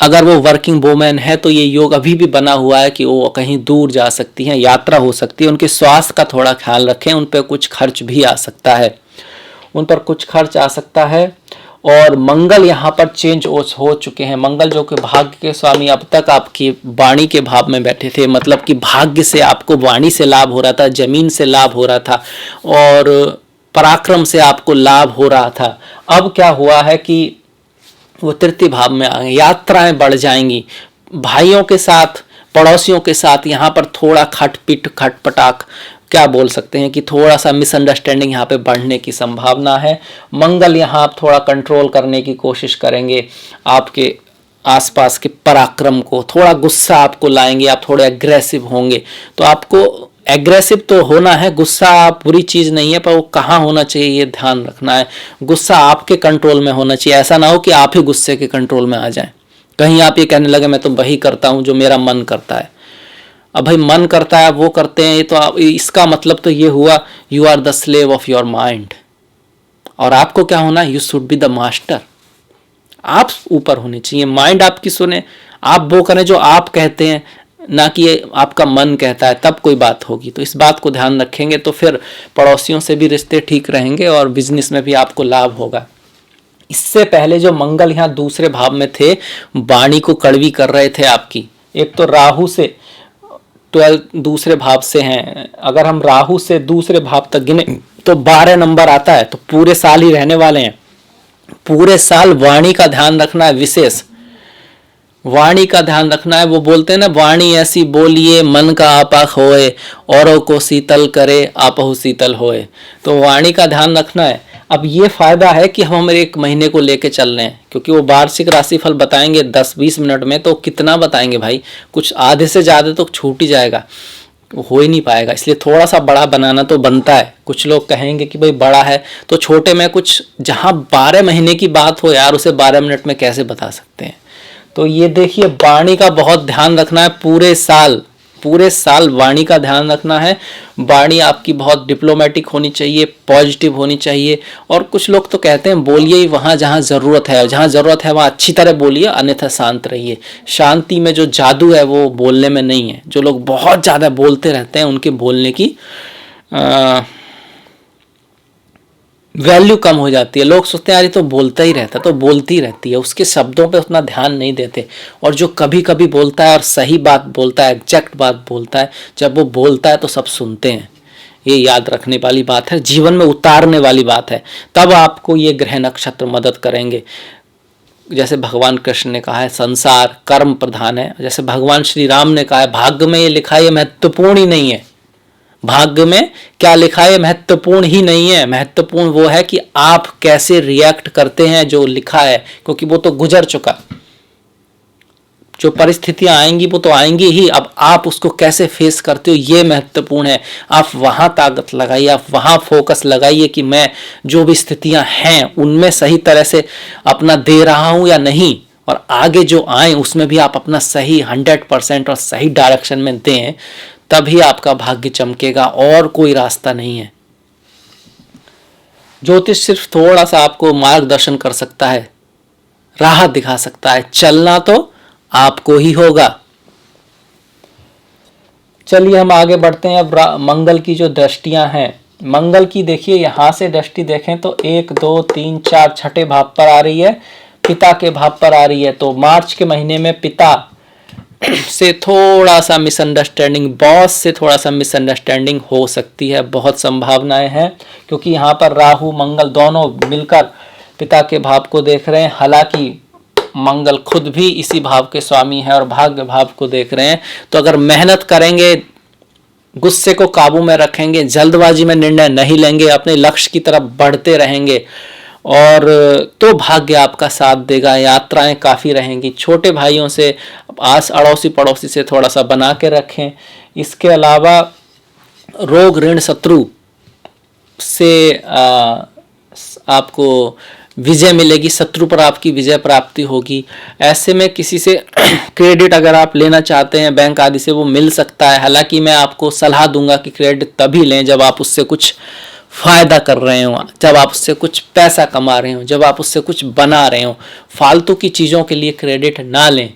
अगर वो वर्किंग वोमेन है तो ये योग अभी भी बना हुआ है कि वो कहीं दूर जा सकती हैं, यात्रा हो सकती है। उनके स्वास्थ्य का थोड़ा ख्याल रखें, उन पर कुछ खर्च भी आ सकता है, उन पर कुछ खर्च आ सकता है। और मंगल यहाँ पर चेंज हो चुके हैं। मंगल जो कि भाग्य के स्वामी अब तक आपकी वाणी के भाव में बैठे थे, मतलब कि भाग्य से आपको वाणी से लाभ हो रहा था, जमीन से लाभ हो रहा था और पराक्रम से आपको लाभ हो रहा था। अब क्या हुआ है कि वो तृतीय भाव में आ गए, यात्राएं बढ़ जाएंगी। भाइयों के साथ, पड़ोसियों के साथ यहाँ पर थोड़ा खटपिट खटपटाक क्या बोल सकते हैं कि थोड़ा सा मिसअंडरस्टैंडिंग यहाँ पे बढ़ने की संभावना है। मंगल यहाँ आप थोड़ा कंट्रोल करने की कोशिश करेंगे, आपके आसपास के पराक्रम को, थोड़ा गुस्सा आपको लाएंगे, आप थोड़े एग्रेसिव होंगे। तो आपको एग्रेसिव तो होना है, गुस्सा बुरी चीज़ नहीं है, पर वो कहाँ होना चाहिए ये ध्यान रखना है। गुस्सा आपके कंट्रोल में होना चाहिए, ऐसा ना हो कि आप ही गुस्से के कंट्रोल में आ जाएं। कहीं आप ये कहने लगे मैं तो वही करता हूँ जो मेरा मन करता है। अब भाई मन करता है वो करते हैं, तो आप, इसका मतलब तो ये हुआ you are the slave of your mind. और आपको क्या होना, you should be the master. आप ऊपर होने चाहिए, माइंड आपकी सुने, आप वो करें जो आप कहते हैं, ना कि आपका मन कहता है, तब कोई बात होगी। तो इस बात को ध्यान रखेंगे तो फिर पड़ोसियों से भी रिश्ते ठीक रहेंगे और बिजनेस में भी आपको लाभ होगा। इससे पहले जो मंगल यहाँ दूसरे भाव में थे, वाणी को कड़वी कर रहे थे आपकी। एक तो राहु से 12 दूसरे भाव से हैं, अगर हम राहु से दूसरे भाव तक गिने तो 12 नंबर आता है। तो पूरे साल ही रहने वाले हैं, पूरे साल वाणी का ध्यान रखना है, विशेष वाणी का ध्यान रखना है। वो बोलते हैं ना, वाणी ऐसी बोलिए मन का आपा खोए, औरों को शीतल करे आपहु शीतल होए। तो वाणी का ध्यान रखना है। अब ये फायदा है कि हम एक महीने को लेके चल रहे हैं, क्योंकि वो वार्षिक राशिफल बताएंगे 10-20 मिनट में, तो कितना बताएंगे भाई, कुछ आधे से ज़्यादा तो छूट ही जाएगा, हो ही नहीं पाएगा। इसलिए थोड़ा सा बड़ा बनाना तो बनता है। कुछ लोग कहेंगे कि भाई बड़ा है तो छोटे में कुछ, जहाँ 12 महीने की बात हो यार, उसे 12 मिनट में कैसे बता सकते हैं। तो ये देखिए, वाणी का बहुत ध्यान रखना है, पूरे साल वाणी का ध्यान रखना है। वाणी आपकी बहुत डिप्लोमेटिक होनी चाहिए, पॉजिटिव होनी चाहिए। और कुछ लोग तो कहते हैं बोलिए ही वहाँ जहाँ ज़रूरत है, जहाँ ज़रूरत है वहाँ अच्छी तरह बोलिए, अन्यथा शांत रहिए। शांति में जो जादू है वो बोलने में नहीं है। जो लोग बहुत ज़्यादा बोलते रहते हैं उनके बोलने की वैल्यू कम हो जाती है। लोग सोचते हैं यार ये तो बोलता ही रहता, तो बोलती रहती है, उसके शब्दों पे उतना ध्यान नहीं देते। और जो कभी कभी बोलता है और सही बात बोलता है, एग्जैक्ट बात बोलता है, जब वो बोलता है तो सब सुनते हैं। ये याद रखने वाली बात है, जीवन में उतारने वाली बात है। तब आपको ये ग्रह नक्षत्र मदद करेंगे। जैसे भगवान कृष्ण ने कहा है संसार कर्म प्रधान है, जैसे भगवान श्री राम ने कहा है भाग्य में ये लिखा है, ये महत्वपूर्ण ही नहीं है। भाग्य में क्या लिखा है महत्वपूर्ण ही नहीं है। महत्वपूर्ण वो है कि आप कैसे रिएक्ट करते हैं जो लिखा है, क्योंकि वो तो गुजर चुका। जो परिस्थितियां आएंगी वो तो आएंगी ही, अब आप उसको कैसे फेस करते हो ये महत्वपूर्ण है। आप वहां ताकत लगाइए, आप वहां फोकस लगाइए कि मैं जो भी स्थितियां हैं उनमें सही तरह से अपना दे रहा हूं या नहीं, और आगे जो आए उसमें भी आप अपना सही 100% और सही डायरेक्शन में दें, तभी आपका भाग्य चमकेगा, और कोई रास्ता नहीं है। ज्योतिष सिर्फ थोड़ा सा आपको मार्गदर्शन कर सकता है, राह दिखा सकता है, चलना तो आपको ही होगा। चलिए हम आगे बढ़ते हैं। अब मंगल की जो दृष्टियां हैं, मंगल की देखिए यहां से दृष्टि देखें तो 1 2 3 4 छठे भाव पर आ रही है, पिता के भाव पर आ रही है। तो मार्च के महीने में पिता से थोड़ा सा मिसअंडरस्टैंडिंग, बॉस से थोड़ा सा मिसअंडरस्टैंडिंग हो सकती है, बहुत संभावनाएं हैं, क्योंकि यहाँ पर राहु मंगल दोनों मिलकर पिता के भाव को देख रहे हैं। हालांकि मंगल खुद भी इसी भाव के स्वामी है और भाग्य भाव को देख रहे हैं। तो अगर मेहनत करेंगे, गुस्से को काबू में रखेंगे, जल्दबाजी में निर्णय नहीं लेंगे, अपने लक्ष्य की तरफ बढ़ते रहेंगे, और तो भाग्य आपका साथ देगा। यात्राएं काफ़ी रहेंगी। छोटे भाइयों से, आस अड़ोसी पड़ोसी से थोड़ा सा बना के रखें। इसके अलावा रोग ऋण शत्रु से आपको विजय मिलेगी, शत्रु पर आपकी विजय प्राप्ति होगी। ऐसे में किसी से क्रेडिट अगर आप लेना चाहते हैं बैंक आदि से, वो मिल सकता है। हालांकि मैं आपको सलाह दूंगा कि क्रेडिट तभी लें जब आप उससे कुछ फायदा कर रहे हो, जब आप उससे कुछ पैसा कमा रहे हो, जब आप उससे कुछ बना रहे हो। फालतू की चीज़ों के लिए क्रेडिट ना लें।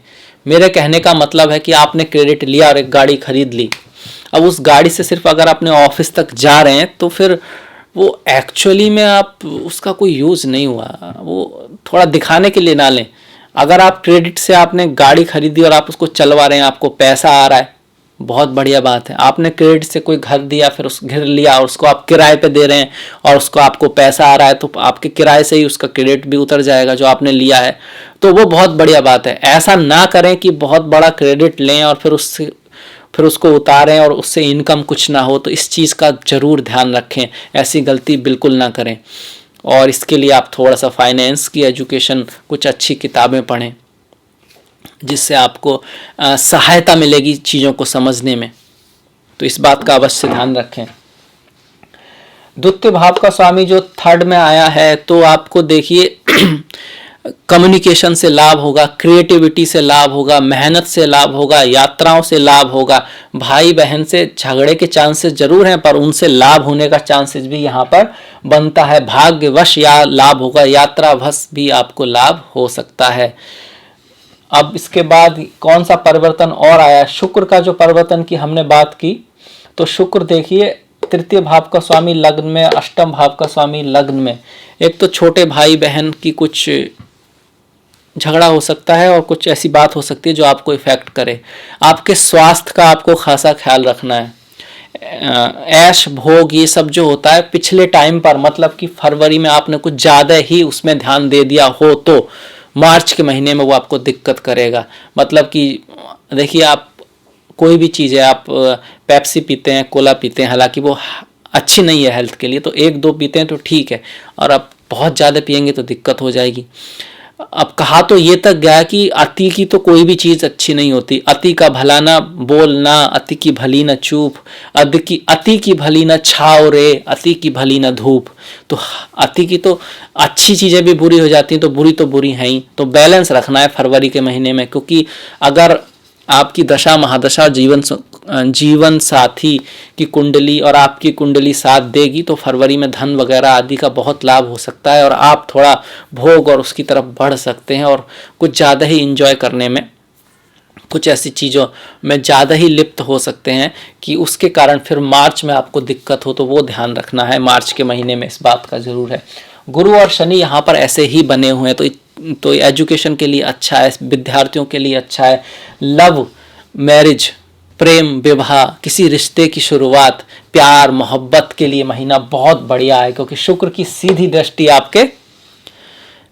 मेरे कहने का मतलब है कि आपने क्रेडिट लिया और एक गाड़ी खरीद ली, अब उस गाड़ी से सिर्फ अगर अपने ऑफिस तक जा रहे हैं तो फिर वो एक्चुअली में आप उसका कोई यूज़ नहीं हुआ, वो थोड़ा दिखाने के लिए ना लें। अगर आप क्रेडिट से आपने गाड़ी खरीदी और आप उसको चलवा रहे हैं, आपको पैसा आ रहा है, बहुत बढ़िया बात है। आपने क्रेडिट से कोई घर दिया, फिर उस घर लिया और उसको आप किराए पे दे रहे हैं और उसको आपको पैसा आ रहा है, तो आपके किराए से ही उसका क्रेडिट भी उतर जाएगा जो आपने लिया है, तो वो बहुत बढ़िया बात है। ऐसा ना करें कि बहुत बड़ा क्रेडिट लें और फिर उसको उतारें और उससे इनकम कुछ ना हो। तो इस चीज़ का ज़रूर ध्यान रखें, ऐसी गलती बिल्कुल ना करें। और इसके लिए आप थोड़ा सा फाइनेंस की एजुकेशन, कुछ अच्छी किताबें पढ़ें जिससे आपको सहायता मिलेगी चीज़ों को समझने में। तो इस बात का अवश्य ध्यान रखें। द्वितीय भाव का स्वामी जो थर्ड में आया है, तो आपको देखिए कम्युनिकेशन से लाभ होगा, क्रिएटिविटी से लाभ होगा, मेहनत से लाभ होगा, यात्राओं से लाभ होगा। भाई बहन से झगड़े के चांसेस जरूर हैं, पर उनसे लाभ होने का चांसेस भी यहाँ पर बनता है। भाग्यवश या लाभ होगा, यात्रावश भी आपको लाभ हो सकता है। अब इसके बाद कौन सा परिवर्तन और आया? शुक्र का जो परिवर्तन की हमने बात की, तो शुक्र देखिए तृतीय भाव का स्वामी लग्न में, अष्टम भाव का स्वामी लग्न में। एक तो छोटे भाई बहन की कुछ झगड़ा हो सकता है और कुछ ऐसी बात हो सकती है जो आपको इफेक्ट करे। आपके स्वास्थ्य का आपको खासा ख्याल रखना है। ऐश भोग ये सब जो होता है पिछले टाइम पर, मतलब कि फरवरी में आपने कुछ ज़्यादा ही उसमें ध्यान दे दिया हो तो मार्च के महीने में वो आपको दिक्कत करेगा। मतलब कि देखिए, आप कोई भी चीज़ है, आप पेप्सी पीते हैं, कोला पीते हैं, हालांकि वो अच्छी नहीं है हेल्थ के लिए, तो 1-2 पीते हैं तो ठीक है, और आप बहुत ज़्यादा पियेंगे तो दिक्कत हो जाएगी। अब कहा तो ये तक गया कि अति की तो कोई भी चीज़ अच्छी नहीं होती। अति का भला ना बोलना, अति की भली न चूप, अति की भली न छाव रे, अति की भली न धूप। तो अति की तो अच्छी चीज़ें भी बुरी हो जाती हैं, तो बुरी हैं ही। तो बैलेंस रखना है फरवरी के महीने में, क्योंकि अगर आपकी दशा महादशा जीवन साथी की कुंडली और आपकी कुंडली साथ देगी तो फरवरी में धन वगैरह आदि का बहुत लाभ हो सकता है, और आप थोड़ा भोग और उसकी तरफ बढ़ सकते हैं और कुछ ज़्यादा ही इंजॉय करने में, कुछ ऐसी चीज़ों में ज़्यादा ही लिप्त हो सकते हैं कि उसके कारण फिर मार्च में आपको दिक्कत हो। तो वो ध्यान रखना है मार्च के महीने में, इस बात का ज़रूर है। गुरु और शनि यहाँ पर ऐसे ही बने हुए हैं, तो एजुकेशन के लिए अच्छा है, विद्यार्थियों के लिए अच्छा है। लव मैरिज, प्रेम विवाह, किसी रिश्ते की शुरुआत, प्यार मोहब्बत के लिए महीना बहुत बढ़िया है, क्योंकि शुक्र की सीधी दृष्टि आपके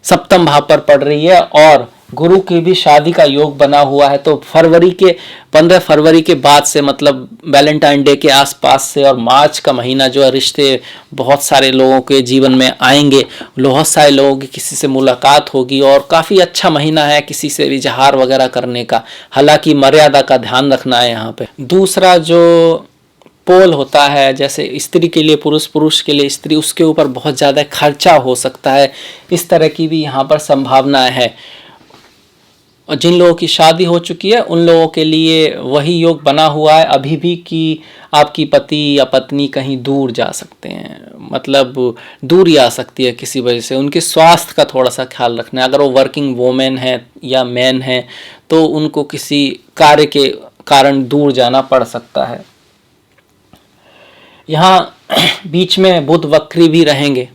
सप्तम भाव पर पड़ रही है और गुरु की भी शादी का योग बना हुआ है। तो 15 फरवरी के बाद से, मतलब वैलेंटाइन डे के आसपास से, और मार्च का महीना जो है, रिश्ते बहुत सारे लोगों के जीवन में आएंगे, बहुत सारे लोगों की किसी से मुलाकात होगी, और काफ़ी अच्छा महीना है किसी से भी इजहार वगैरह करने का। हालांकि मर्यादा का ध्यान रखना है यहाँ पे। दूसरा जो पोल होता है, जैसे स्त्री के लिए पुरुष, पुरुष के लिए स्त्री, उसके ऊपर बहुत ज़्यादा खर्चा हो सकता है, इस तरह की भी यहाँ पर संभावनाएं है। और जिन लोगों की शादी हो चुकी है उन लोगों के लिए वही योग बना हुआ है अभी भी कि आपकी पति या पत्नी कहीं दूर जा सकते हैं, मतलब दूर ही आ सकती है किसी वजह से। उनके स्वास्थ्य का थोड़ा सा ख्याल रखना है। अगर वो वर्किंग वोमेन है या मैन है तो उनको किसी कार्य के कारण दूर जाना पड़ सकता है। यहाँ बीच में बुध वक्री भी रहेंगे,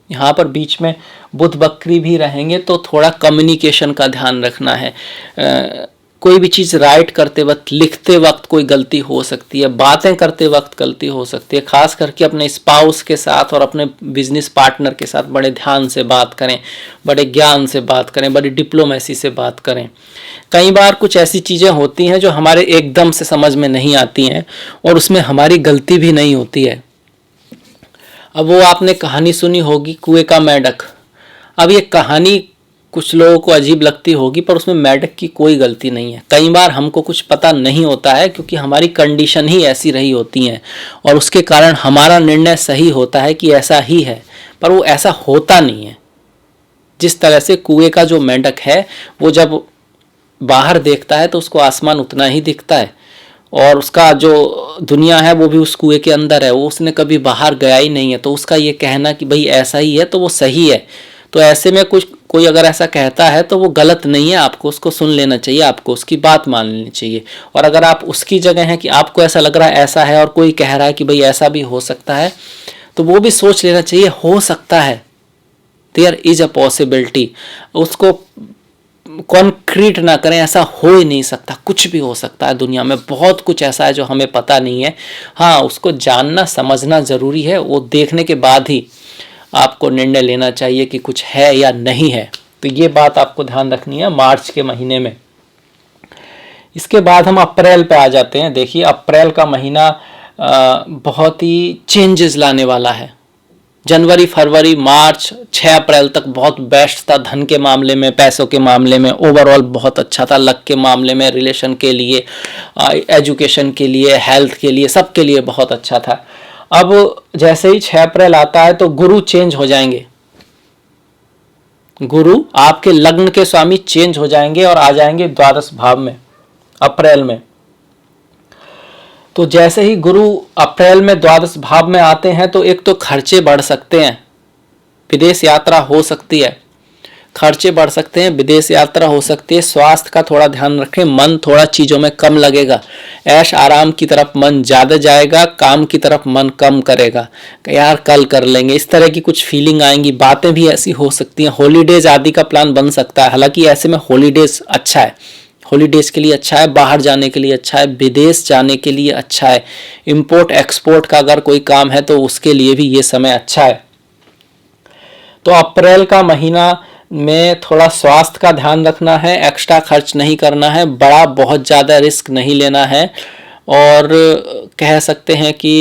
यहाँ पर बीच में बुध वक्री भी रहेंगे, तो थोड़ा कम्युनिकेशन का ध्यान रखना है। कोई भी चीज़ राइट करते वक्त, लिखते वक्त कोई गलती हो सकती है, बातें करते वक्त गलती हो सकती है। खास करके अपने स्पाउस के साथ और अपने बिजनेस पार्टनर के साथ बड़े ध्यान से बात करें, बड़े ज्ञान से बात करें, बड़ी डिप्लोमेसी से बात करें। कई बार कुछ ऐसी चीज़ें होती हैं जो हमारे एकदम से समझ में नहीं आती हैं और उसमें हमारी गलती भी नहीं होती है। अब वो आपने कहानी सुनी होगी कुएं का मेंढक। अब ये कहानी कुछ लोगों को अजीब लगती होगी पर उसमें मेंढक की कोई गलती नहीं है। कई बार हमको कुछ पता नहीं होता है क्योंकि हमारी कंडीशन ही ऐसी रही होती हैं और उसके कारण हमारा निर्णय सही होता है कि ऐसा ही है, पर वो ऐसा होता नहीं है। जिस तरह से कुएं का जो मेंढक है वो जब बाहर देखता है तो उसको आसमान उतना ही दिखता है और उसका जो दुनिया है वो भी उस कुएं के अंदर है, वो उसने कभी बाहर गया ही नहीं है। तो उसका ये कहना कि भाई ऐसा ही है तो वो सही है। तो ऐसे में कोई अगर ऐसा कहता है तो वो गलत नहीं है, आपको उसको सुन लेना चाहिए, आपको उसकी बात मान लेनी चाहिए। और अगर आप उसकी जगह हैं कि आपको ऐसा लग रहा है ऐसा है और कोई कह रहा है कि भाई ऐसा भी हो सकता है, तो वो भी सोच लेना चाहिए हो सकता है, देयर इज अ पॉसिबिलिटी। उसको कॉन्क्रीट ना करें, ऐसा हो ही नहीं सकता, कुछ भी हो सकता है दुनिया में। बहुत कुछ ऐसा है जो हमें पता नहीं है। हाँ, उसको जानना समझना ज़रूरी है, वो देखने के बाद ही आपको निर्णय लेना चाहिए कि कुछ है या नहीं है। तो ये बात आपको ध्यान रखनी है मार्च के महीने में। इसके बाद हम अप्रैल पे आ जाते हैं। देखिए अप्रैल का महीना बहुत ही चेंजेस लाने वाला है। जनवरी, फरवरी, मार्च, 6 अप्रैल तक बहुत बेस्ट था। धन के मामले में, पैसों के मामले में ओवरऑल बहुत अच्छा था। लक के मामले में, रिलेशन के लिए, एजुकेशन के लिए, हेल्थ के लिए, सब के लिए बहुत अच्छा था। अब जैसे ही 6 अप्रैल आता है तो गुरु चेंज हो जाएंगे। गुरु आपके लग्न के स्वामी चेंज हो जाएंगे और आ जाएंगे द्वादश भाव में अप्रैल में। तो जैसे ही गुरु अप्रैल में द्वादश भाव में आते हैं तो एक तो खर्चे बढ़ सकते हैं, विदेश यात्रा हो सकती है, खर्चे बढ़ सकते हैं, विदेश यात्रा हो सकती है। स्वास्थ्य का थोड़ा ध्यान रखें, मन थोड़ा चीज़ों में कम लगेगा, ऐश आराम की तरफ मन ज़्यादा जाएगा, काम की तरफ मन कम करेगा, यार कल कर लेंगे, इस तरह की कुछ फीलिंग आएंगी। बातें भी ऐसी हो सकती हैं, हॉलीडेज आदि का प्लान बन सकता है। हालांकि ऐसे में हॉलीडेज अच्छा है, हॉलीडेज के लिए अच्छा है, बाहर जाने के लिए अच्छा है, विदेश जाने के लिए अच्छा है, इंपोर्ट एक्सपोर्ट का अगर कोई काम है तो उसके लिए भी ये समय अच्छा है। तो अप्रैल का महीना में थोड़ा स्वास्थ्य का ध्यान रखना है, एक्स्ट्रा खर्च नहीं करना है, बड़ा बहुत ज़्यादा रिस्क नहीं लेना है, और कह सकते हैं कि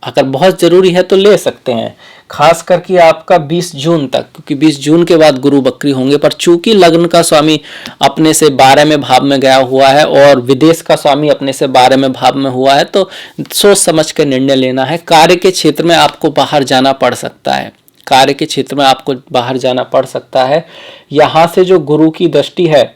अगर बहुत ज़रूरी है तो ले सकते हैं, खास करके आपका 20 जून तक, क्योंकि 20 जून के बाद गुरु बकरी होंगे। पर चूंकि लग्न का स्वामी अपने से 12वें भाव में गया हुआ है और विदेश का स्वामी अपने से 12वें भाव में हुआ है, तो सोच समझ के निर्णय लेना है। कार्य के क्षेत्र में आपको बाहर जाना पड़ सकता है, कार्य के क्षेत्र में आपको बाहर जाना पड़ सकता है। यहाँ से जो गुरु की दृष्टि है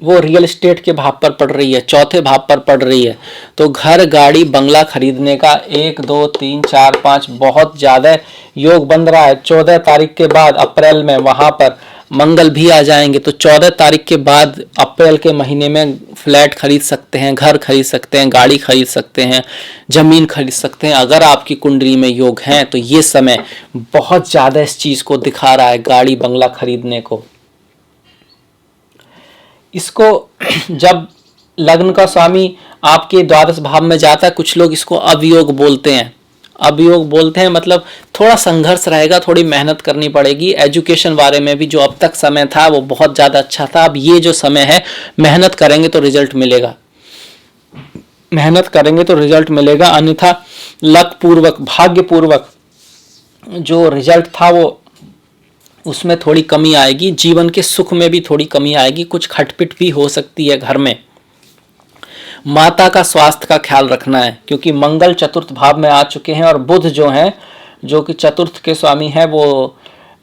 वो रियल एस्टेट के भाव पर पड़ रही है, चौथे भाव पर पड़ रही है। तो घर, गाड़ी, बंगला खरीदने का 1, 2, 3, 4, 5 बहुत ज़्यादा योग बन रहा है। 14 तारीख के बाद अप्रैल में वहाँ पर मंगल भी आ जाएंगे, तो 14 तारीख के बाद अप्रैल के महीने में फ्लैट खरीद सकते हैं, घर खरीद सकते हैं, गाड़ी खरीद सकते हैं, ज़मीन खरीद सकते हैं। अगर आपकी कुंडली में योग हैं तो ये समय बहुत ज़्यादा इस चीज़ को दिखा रहा है, गाड़ी बंगला खरीदने को। इसको जब लग्न का स्वामी आपके द्वादश भाव में जाता है, कुछ लोग इसको अवयोग बोलते हैं, अब योग बोलते हैं मतलब थोड़ा संघर्ष रहेगा, थोड़ी मेहनत करनी पड़ेगी। एजुकेशन बारे में भी जो अब तक समय था वो बहुत ज़्यादा अच्छा था, अब ये जो समय है मेहनत करेंगे तो रिजल्ट मिलेगा, मेहनत करेंगे तो रिजल्ट मिलेगा, अन्यथा लक पूर्वक भाग्य पूर्वक जो रिजल्ट था वो उसमें थोड़ी कमी आएगी, जीवन के सुख में भी थोड़ी कमी आएगी, कुछ खटपिट भी हो सकती है घर में। माता का स्वास्थ्य का ख्याल रखना है क्योंकि मंगल चतुर्थ भाव में आ चुके हैं और बुध जो है जो कि चतुर्थ के स्वामी है वो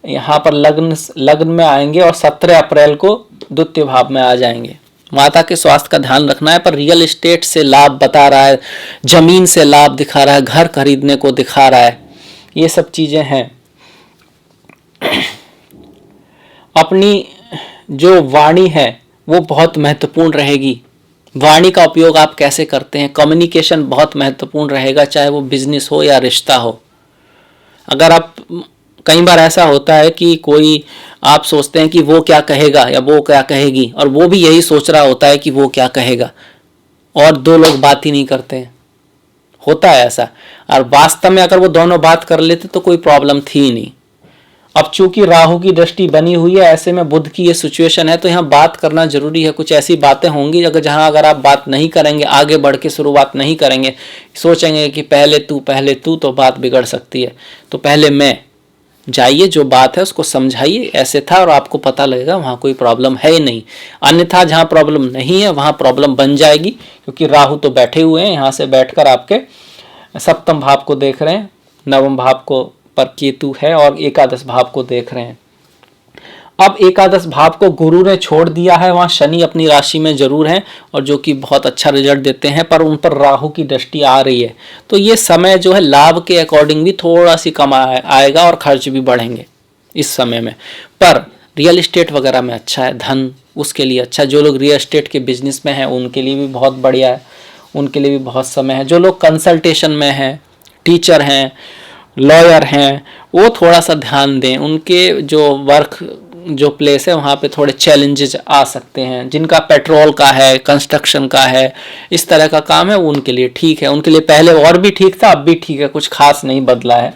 यहाँ पर लग्न में आएंगे और 17 अप्रैल को द्वितीय भाव में आ जाएंगे। माता के स्वास्थ्य का ध्यान रखना है। पर रियल एस्टेट से लाभ बता रहा है, जमीन से लाभ दिखा रहा है, घर खरीदने को दिखा रहा है, ये सब चीजें हैं। अपनी जो वाणी है वो बहुत महत्वपूर्ण रहेगी। वाणी का उपयोग आप कैसे करते हैं, कम्युनिकेशन बहुत महत्वपूर्ण रहेगा, चाहे वो बिजनेस हो या रिश्ता हो। अगर आप, कई बार ऐसा होता है कि कोई आप सोचते हैं कि वो क्या कहेगा या वो क्या कहेगी, और वो भी यही सोच रहा होता है कि वो क्या कहेगा, और दो लोग बात ही नहीं करते हैं, होता है ऐसा। और वास्तव में अगर वो दोनों बात कर लेते तो कोई प्रॉब्लम थी ही नहीं। अब चूंकि राहु की दृष्टि बनी हुई है, ऐसे में बुध की ये सिचुएशन है, तो यहाँ बात करना जरूरी है। कुछ ऐसी बातें होंगी अगर आप बात नहीं करेंगे, आगे बढ़ के शुरुआत नहीं करेंगे, सोचेंगे कि पहले तू, तो बात बिगड़ सकती है। तो पहले मैं, जाइए जो बात है उसको समझाइए, ऐसे था, और आपको पता लगेगा वहाँ कोई प्रॉब्लम है ही नहीं। अन्यथा जहाँ प्रॉब्लम नहीं है वहाँ प्रॉब्लम बन जाएगी, क्योंकि राहु तो बैठे हुए हैं, यहाँ से बैठकर आपके सप्तम भाव को देख रहे हैं, नवम भाव को पर केतु है, और एकादश भाव को देख रहे हैं। अब एकादश भाव को गुरु ने छोड़ दिया है, वहां शनि अपनी राशि में जरूर हैं और जो कि बहुत अच्छा रिजल्ट देते हैं, पर उन पर राहु की दृष्टि आ रही है। तो ये समय जो है लाभ के अकॉर्डिंग भी थोड़ा सी कम आएगा और खर्च भी बढ़ेंगे इस समय में। पर रियल एस्टेट वगैरह में अच्छा है, धन उसके लिए अच्छा है। जो लोग रियल एस्टेट के बिजनेस में हैं उनके लिए भी बहुत बढ़िया है, उनके लिए भी बहुत समय है। जो लोग कंसल्टेशन में हैं, टीचर हैं, लॉयर हैं, वो थोड़ा सा ध्यान दें। उनके जो वर्क जो प्लेस है वहाँ पे थोड़े चैलेंजेस आ सकते हैं। जिनका पेट्रोल का है, कंस्ट्रक्शन का है, इस तरह का काम है, उनके लिए ठीक है। उनके लिए पहले और भी ठीक था, अब भी ठीक है, कुछ खास नहीं बदला है।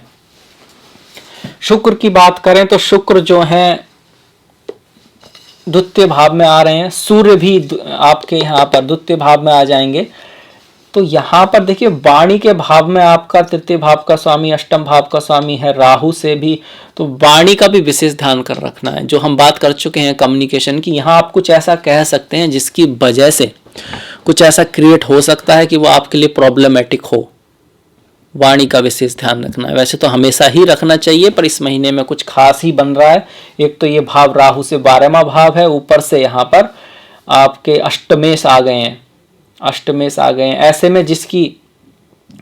शुक्र की बात करें तो शुक्र जो है द्वितीय भाव में आ रहे हैं, सूर्य भी आपके यहाँ पर द्वितीय भाव में आ जाएंगे। तो यहाँ पर देखिए वाणी के भाव में आपका तृतीय भाव का स्वामी, अष्टम भाव का स्वामी है राहु से भी, तो वाणी का भी विशेष ध्यान कर रखना है। जो हम बात कर चुके हैं कम्युनिकेशन की, यहाँ आप कुछ ऐसा कह सकते हैं जिसकी वजह से कुछ ऐसा क्रिएट हो सकता है कि वो आपके लिए प्रॉब्लमेटिक हो। वाणी का विशेष ध्यान रखना है। वैसे तो हमेशा ही रखना चाहिए, पर इस महीने में कुछ खास ही बन रहा है। एक तो ये भाव राहु से 12वां भाव है, ऊपर से यहाँ पर आपके अष्टमेश आ गए हैं, अष्टमेश आ गए हैं। ऐसे में जिसकी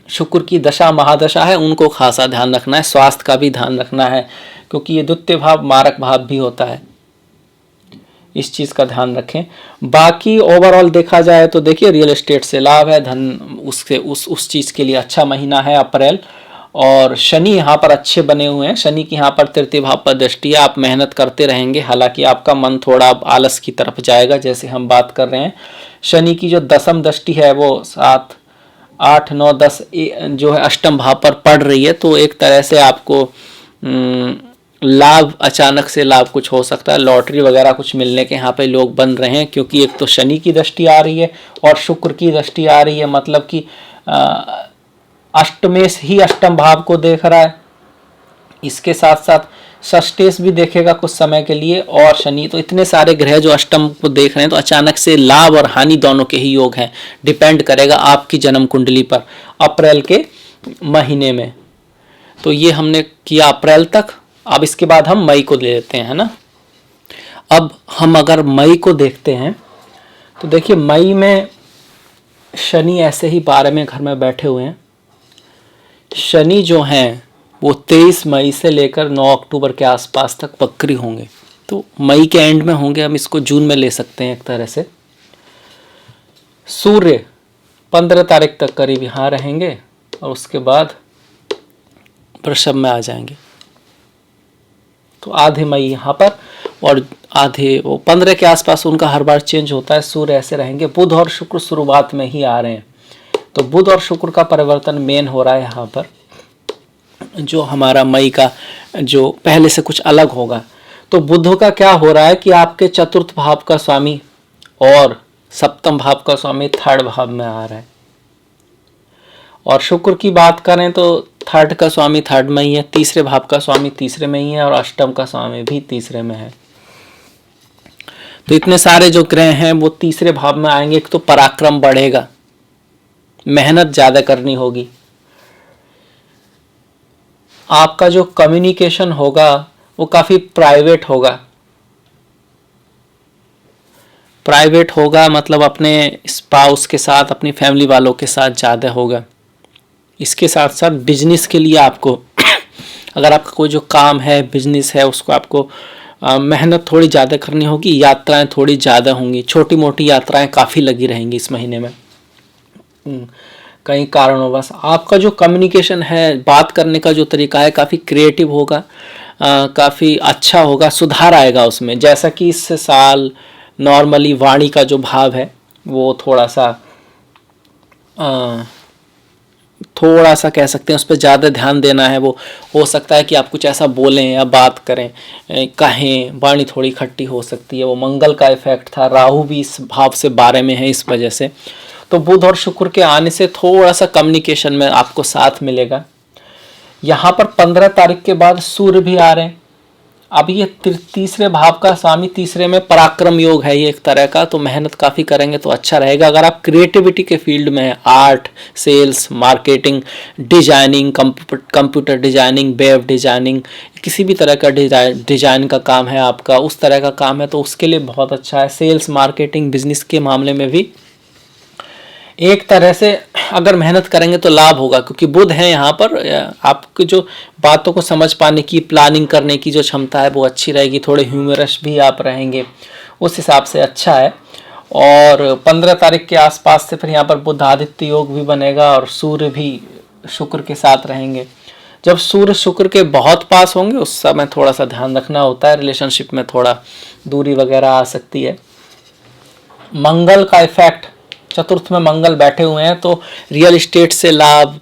शुक्र की दशा महादशा है उनको खासा ध्यान रखना है, स्वास्थ्य का भी ध्यान रखना है, क्योंकि ये द्वितीय भाव मारक भाव भी होता है, इस चीज का ध्यान रखें। बाकी ओवरऑल देखा जाए तो देखिए रियल एस्टेट से लाभ है, धन उसके उस चीज के लिए अच्छा महीना है अप्रैल। और शनि यहाँ पर अच्छे बने हुए हैं, शनि की यहाँ पर तृतीय भाव पर दृष्टि है। आप मेहनत करते रहेंगे, हालांकि आपका मन थोड़ा आलस की तरफ जाएगा, जैसे हम बात कर रहे हैं। शनि की जो दसम दृष्टि है वो 7, 8, 9, 10 जो है अष्टम भाव पर पड़ रही है, तो एक तरह से आपको लाभ, अचानक से लाभ कुछ हो सकता है, लॉटरी वगैरह कुछ मिलने के यहाँ पे लोग बन रहे हैं, क्योंकि एक तो शनि की दृष्टि आ रही है और शुक्र की दृष्टि आ रही है, मतलब कि अष्टमेश ही अष्टम भाव को देख रहा है, इसके साथ साथ षष्टेश भी देखेगा कुछ समय के लिए, और शनि, तो इतने सारे ग्रह जो अष्टम को देख रहे हैं, तो अचानक से लाभ और हानि दोनों के ही योग हैं। डिपेंड करेगा आपकी जन्म कुंडली पर अप्रैल के महीने में। तो ये हमने किया अप्रैल तक। अब इसके बाद हम मई को ले लेते हैं, है ना। अब हम अगर मई को देखते हैं तो देखिए मई में शनि ऐसे ही 12वें घर में बैठे हुए हैं। शनि जो हैं वो 23 मई से लेकर 9 अक्टूबर के आसपास तक वक्री होंगे, तो मई के एंड में होंगे, हम इसको जून में ले सकते हैं एक तरह से। सूर्य 15 तारीख तक करीब यहाँ रहेंगे और उसके बाद वृषभ में आ जाएंगे, तो आधे मई यहाँ पर और आधे वो 15 के आसपास उनका हर बार चेंज होता है। सूर्य ऐसे रहेंगे। बुध और शुक्र शुरुआत में ही आ रहे हैं, तो बुध और शुक्र का परिवर्तन मेन हो रहा है यहाँ पर। जो हमारा मई का जो पहले से कुछ अलग होगा। तो बुध का क्या हो रहा है कि आपके चतुर्थ भाव का स्वामी और सप्तम भाव का स्वामी थर्ड भाव में आ रहा है। और शुक्र की बात करें तो थर्ड का स्वामी थर्ड में ही है, तीसरे भाव का स्वामी तीसरे में ही है और अष्टम का स्वामी भी तीसरे में है। तो इतने सारे जो ग्रह हैं वो तीसरे भाव में आएंगे। एक तो पराक्रम बढ़ेगा, मेहनत ज्यादा करनी होगी, आपका जो कम्युनिकेशन होगा वो काफी प्राइवेट होगा। प्राइवेट होगा मतलब अपने स्पाउस के साथ, अपनी फैमिली वालों के साथ ज़्यादा होगा। इसके साथ साथ बिजनेस के लिए आपको अगर आपका कोई जो काम है, बिजनेस है, उसको आपको मेहनत थोड़ी ज़्यादा करनी होगी, यात्राएं थोड़ी ज़्यादा होंगी, छोटी मोटी यात्राएं काफ़ी लगी रहेंगी इस महीने में। कई कारणोंवश आपका जो कम्युनिकेशन है, बात करने का जो तरीका है काफ़ी क्रिएटिव होगा, काफ़ी अच्छा होगा, सुधार आएगा उसमें। जैसा कि इस साल नॉर्मली वाणी का जो भाव है वो थोड़ा सा कह सकते हैं उस पर ज़्यादा ध्यान देना है। वो हो सकता है कि आप कुछ ऐसा बोलें या बात करें, कहें, वाणी थोड़ी खट्टी हो सकती है। वो मंगल का इफेक्ट था, राहु भी इस भाव से 12 में है, इस वजह से। तो बुध और शुक्र के आने से थोड़ा सा कम्युनिकेशन में आपको साथ मिलेगा। यहाँ पर 15 तारीख के बाद सूर्य भी आ रहे हैं। अब ये तीसरे भाव का स्वामी तीसरे में, पराक्रम योग है ये एक तरह का, तो मेहनत काफ़ी करेंगे तो अच्छा रहेगा। अगर आप क्रिएटिविटी के फील्ड में हैं, art, sales, marketing, designing, computer designing, web designing, किसी भी तरह का डिजाइन का काम है आपका, उस तरह का काम है तो उसके लिए बहुत अच्छा है। सेल्स, मार्केटिंग, बिजनेस के मामले में भी एक तरह से अगर मेहनत करेंगे तो लाभ होगा, क्योंकि बुध है यहाँ पर। आपकी जो बातों को समझ पाने की, प्लानिंग करने की जो क्षमता है वो अच्छी रहेगी। थोड़े ह्यूमरस भी आप रहेंगे, उस हिसाब से अच्छा है। और 15 तारीख के आसपास से फिर यहाँ पर बुध आदित्य योग भी बनेगा और सूर्य भी शुक्र के साथ रहेंगे। जब सूर्य शुक्र के बहुत पास होंगे उस समय थोड़ा सा ध्यान रखना होता है, रिलेशनशिप में थोड़ा दूरी वगैरह आ सकती है। मंगल का इफेक्ट, चतुर्थ में मंगल बैठे हुए हैं, तो रियल एस्टेट से लाभ,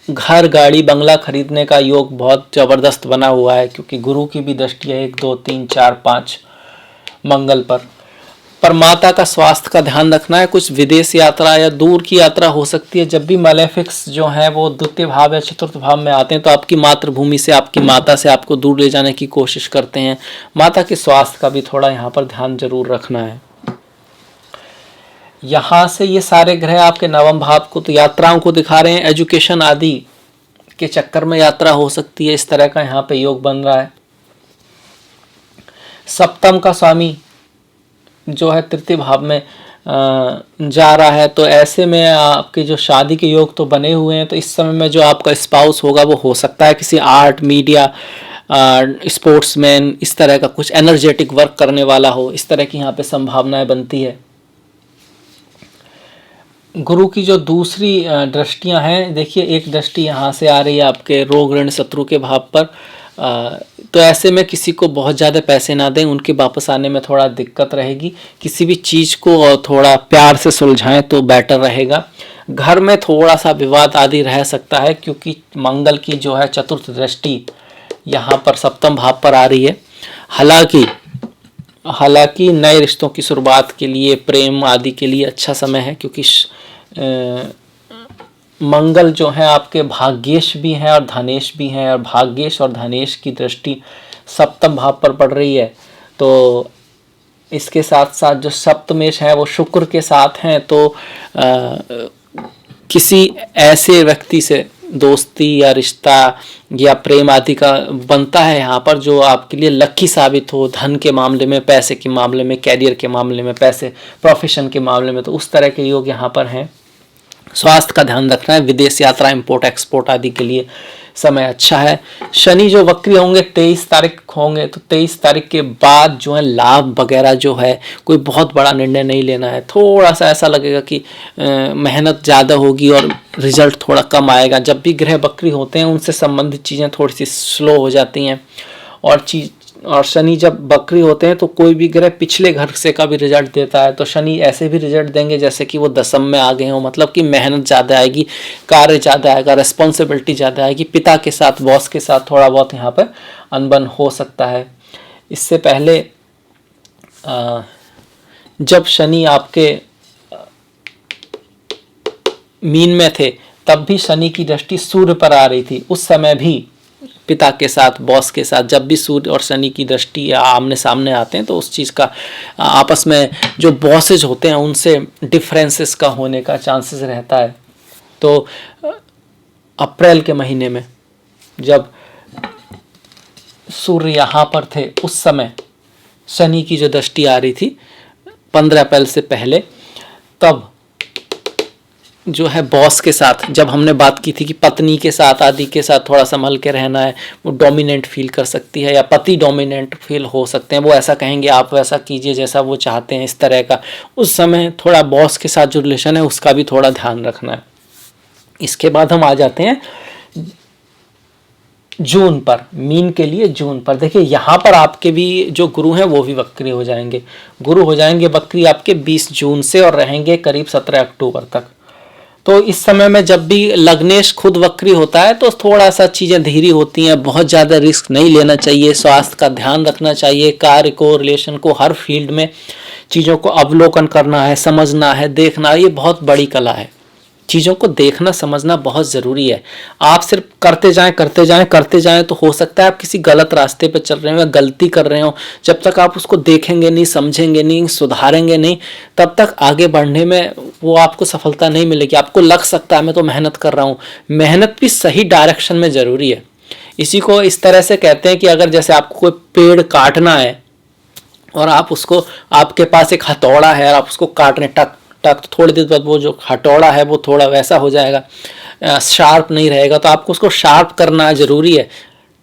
घर, गाड़ी, बंगला खरीदने का योग बहुत ज़बरदस्त बना हुआ है, क्योंकि गुरु की भी दृष्टि है 1, 2, 3, 4, 5 मंगल पर माता का स्वास्थ्य का ध्यान रखना है। कुछ विदेश यात्रा या दूर की यात्रा हो सकती है। जब भी मैलेफिक्स जो है वो द्वितीय भाव या चतुर्थ भाव में आते हैं तो आपकी मातृभूमि से, आपकी माता से आपको दूर ले जाने की कोशिश करते हैं। माता के स्वास्थ्य का भी थोड़ा यहाँ पर ध्यान जरूर रखना है। यहाँ से ये सारे ग्रह आपके नवम भाव को तो यात्राओं को दिखा रहे हैं। एजुकेशन आदि के चक्कर में यात्रा हो सकती है, इस तरह का यहाँ पे योग बन रहा है। सप्तम का स्वामी जो है तृतीय भाव में जा रहा है, तो ऐसे में आपके जो शादी के योग तो बने हुए हैं। तो इस समय में जो आपका स्पाउस होगा वो हो सकता है किसी आर्ट, मीडिया, स्पोर्ट्समैन, इस तरह का कुछ एनर्जेटिक वर्क करने वाला हो। इस तरह की यहाँ पे संभावनाएं बनती है। गुरु की जो दूसरी दृष्टियां हैं, देखिए एक दृष्टि यहाँ से आ रही है आपके रोग, ऋण, शत्रु के भाव पर। तो ऐसे में किसी को बहुत ज़्यादा पैसे ना दें, उनके वापस आने में थोड़ा दिक्कत रहेगी। किसी भी चीज़ को थोड़ा प्यार से सुलझाएं तो बेटर रहेगा। घर में थोड़ा सा विवाद आदि रह सकता है, क्योंकि मंगल की जो है चतुर्थ दृष्टि यहाँ पर सप्तम भाव पर आ रही है। हालांकि नए रिश्तों की शुरुआत के लिए, प्रेम आदि के लिए अच्छा समय है, क्योंकि मंगल जो है आपके भाग्येश भी हैं और धनेश भी हैं, और भाग्येश और धनेश की दृष्टि सप्तम भाव पर पड़ रही है। तो इसके साथ साथ जो सप्तमेश है वो शुक्र के साथ हैं, तो किसी ऐसे व्यक्ति से दोस्ती या रिश्ता या प्रेम आदि का बनता है यहाँ पर, जो आपके लिए लकी साबित हो, धन के मामले में, पैसे के मामले में, कैरियर के मामले में, पैसे, प्रोफेशन के मामले में। तो उस तरह के योग यहाँ पर हैं। स्वास्थ्य का ध्यान रखना है। विदेश यात्रा, इंपोर्ट एक्सपोर्ट आदि के लिए समय अच्छा है। शनि जो वक्री होंगे 23 तारीख होंगे, तो 23 तारीख के बाद जो है लाभ वगैरह जो है, कोई बहुत बड़ा निर्णय नहीं लेना है। थोड़ा सा ऐसा लगेगा कि मेहनत ज़्यादा होगी और रिजल्ट थोड़ा कम आएगा। जब भी ग्रह वक्री होते हैं उनसे संबंधित चीज़ें थोड़ी सी स्लो हो जाती हैं और और शनि जब वक्री होते हैं तो कोई भी ग्रह पिछले घर से का भी रिजल्ट देता है। तो शनि ऐसे भी रिजल्ट देंगे जैसे कि वो दशम में आ गए हो, मतलब कि मेहनत ज़्यादा आएगी, कार्य ज़्यादा आएगा, रिस्पॉन्सिबिलिटी ज़्यादा आएगी, पिता के साथ, बॉस के साथ थोड़ा बहुत यहाँ पर अनबन हो सकता है। इससे पहले जब शनि आपके मीन में थे तब भी शनि की दृष्टि सूर्य पर आ रही थी। उस समय भी पिता के साथ, बॉस के साथ जब भी सूर्य और शनि की दृष्टि आमने सामने आते हैं तो उस चीज़ का आपस में जो बॉसेज होते हैं उनसे डिफरेंसेस का होने का चांसेस रहता है। तो अप्रैल के महीने में जब सूर्य यहाँ पर थे उस समय शनि की जो दृष्टि आ रही थी 15 अप्रैल से पहले, तब जो है बॉस के साथ, जब हमने बात की थी कि पत्नी के साथ, आदि के साथ थोड़ा संभल के रहना है, वो डोमिनेंट फील कर सकती है या पति डोमिनेंट फील हो सकते हैं, वो ऐसा कहेंगे आप वैसा कीजिए जैसा वो चाहते हैं, इस तरह का। उस समय थोड़ा बॉस के साथ जो रिलेशन है उसका भी थोड़ा ध्यान रखना है। इसके बाद हम आ जाते हैं जून पर, मीन के लिए जून पर। देखिए यहाँ पर आपके भी जो गुरु हैं वो भी वक्री हो जाएंगे। गुरु हो जाएंगे वक्री आपके 20 जून से और रहेंगे करीब 17 अक्टूबर तक। तो इस समय में जब भी लग्नेश खुद वक्री होता है तो थोड़ा सा चीज़ें धीरी होती हैं, बहुत ज़्यादा रिस्क नहीं लेना चाहिए, स्वास्थ्य का ध्यान रखना चाहिए, कार्य को, रिलेशन को, हर फील्ड में चीज़ों को अवलोकन करना है, समझना है, देखना, ये बहुत बड़ी कला है। चीज़ों को देखना समझना बहुत ज़रूरी है। आप सिर्फ करते जाएं तो हो सकता है आप किसी गलत रास्ते पर चल रहे हो या गलती कर रहे हो। जब तक आप उसको देखेंगे नहीं, समझेंगे नहीं, सुधारेंगे नहीं, तब तक आगे बढ़ने में वो आपको सफलता नहीं मिलेगी। आपको लग सकता है मैं तो मेहनत कर रहा हूँ, मेहनत भी सही डायरेक्शन में ज़रूरी है। इसी को इस तरह से कहते हैं कि अगर जैसे आपको कोई पेड़ काटना है और आप उसको, आपके पास एक हथौड़ा है और आप उसको काट रहे हैं, टक तो थोड़ी देर बाद वो जो हथौड़ा है वो थोड़ा वैसा हो जाएगा, शार्प नहीं रहेगा। तो आपको उसको शार्प करना ज़रूरी है,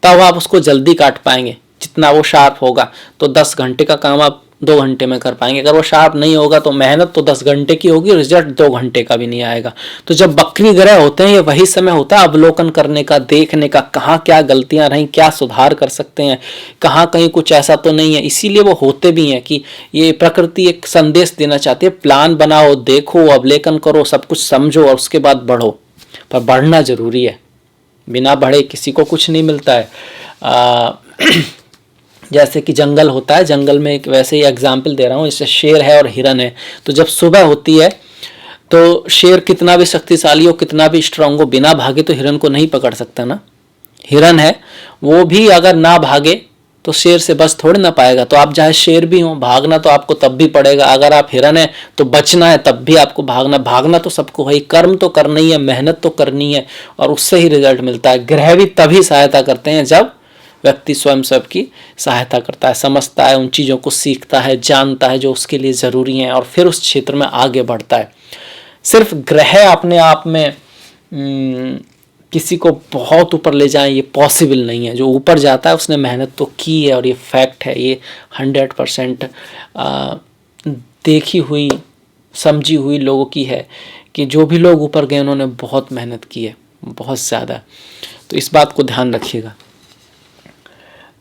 तब आप उसको जल्दी काट पाएंगे। जितना वो शार्प होगा तो 10 घंटे का काम आप 2 घंटे में कर पाएंगे। अगर वो शार्प नहीं होगा तो मेहनत तो 10 घंटे की होगी, रिजल्ट 2 घंटे का भी नहीं आएगा। तो जब वक्री ग्रह होते हैं ये वही समय होता है अवलोकन करने का, देखने का, कहाँ क्या गलतियां रहीं, क्या सुधार कर सकते हैं, कहाँ कहीं कुछ ऐसा तो नहीं है। इसीलिए वो होते भी हैं कि ये प्रकृति एक संदेश देना चाहती है, प्लान बनाओ, देखो, अवलोकन करो, सब कुछ समझो और उसके बाद बढ़ो। पर बढ़ना जरूरी है, बिना बढ़े किसी को कुछ नहीं मिलता है। जैसे कि जंगल होता है, जंगल में एक वैसे ही एग्जाम्पल दे रहा हूँ, जैसे शेर है और हिरन है। तो जब सुबह होती है तो शेर कितना भी शक्तिशाली हो, कितना भी स्ट्रांग हो, बिना भागे तो हिरन को नहीं पकड़ सकता ना। हिरन है वो भी अगर ना भागे तो शेर से बच थोड़ी ना पाएगा। तो आप चाहे शेर भी हो, भागना तो आपको तब भी पड़ेगा। अगर आप हिरन है तो बचना है तब भी आपको भागना तो सबको है। कर्म तो करना ही है, मेहनत तो करनी है और उससे ही रिजल्ट मिलता है। ग्रह भी तभी सहायता करते हैं जब व्यक्ति स्वयं सबकी सहायता करता है, समझता है, उन चीज़ों को सीखता है, जानता है जो उसके लिए ज़रूरी हैं और फिर उस क्षेत्र में आगे बढ़ता है। सिर्फ ग्रह अपने आप में किसी को बहुत ऊपर ले जाएं ये पॉसिबल नहीं है। जो ऊपर जाता है उसने मेहनत तो की है और ये फैक्ट है, ये 100% देखी हुई समझी हुई लोगों की है कि जो भी लोग ऊपर गए उन्होंने बहुत मेहनत की है, बहुत ज़्यादा। तो इस बात को ध्यान रखिएगा।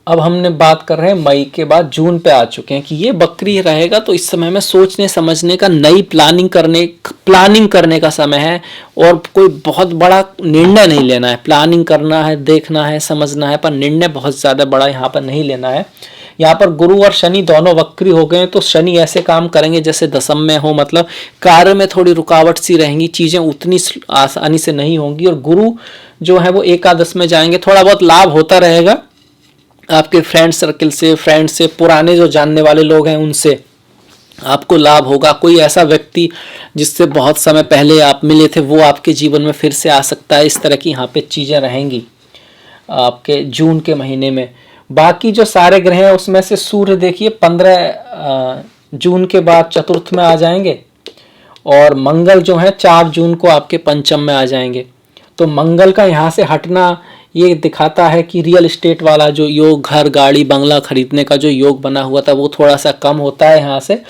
अब हमने बात कर रहे हैं मई के बाद जून पे आ चुके हैं कि ये बकरी रहेगा। तो इस समय में सोचने समझने का, नई प्लानिंग करने का समय है और कोई बहुत बड़ा निर्णय नहीं लेना है। प्लानिंग करना है, देखना है, समझना है, पर निर्णय बहुत ज़्यादा बड़ा यहाँ पर नहीं लेना है। यहाँ पर गुरु और शनि दोनों वक्री हो गए तो शनि ऐसे काम करेंगे जैसे दशम में हो, मतलब कार्य में थोड़ी रुकावट सी रहेंगी, चीज़ें उतनी आसानी से नहीं होंगी। और गुरु जो है वो एकादश में जाएंगे, थोड़ा बहुत लाभ होता रहेगा आपके फ्रेंड सर्किल से, फ्रेंड से, पुराने जो जानने वाले लोग हैं उनसे आपको लाभ होगा। कोई ऐसा व्यक्ति जिससे बहुत समय पहले आप मिले थे वो आपके जीवन में फिर से आ सकता है। इस तरह की यहाँ पे चीज़ें रहेंगी आपके जून के महीने में। बाकी जो सारे ग्रह हैं उसमें से सूर्य देखिए 15 जून के बाद चतुर्थ में आ जाएंगे और मंगल जो है 4 जून को आपके पंचम में आ जाएंगे। तो मंगल का यहाँ से हटना ये दिखाता है कि रियल एस्टेट वाला जो योग, घर, गाड़ी, बंगला खरीदने का जो योग बना हुआ था वो थोड़ा सा कम होता है यहाँ से।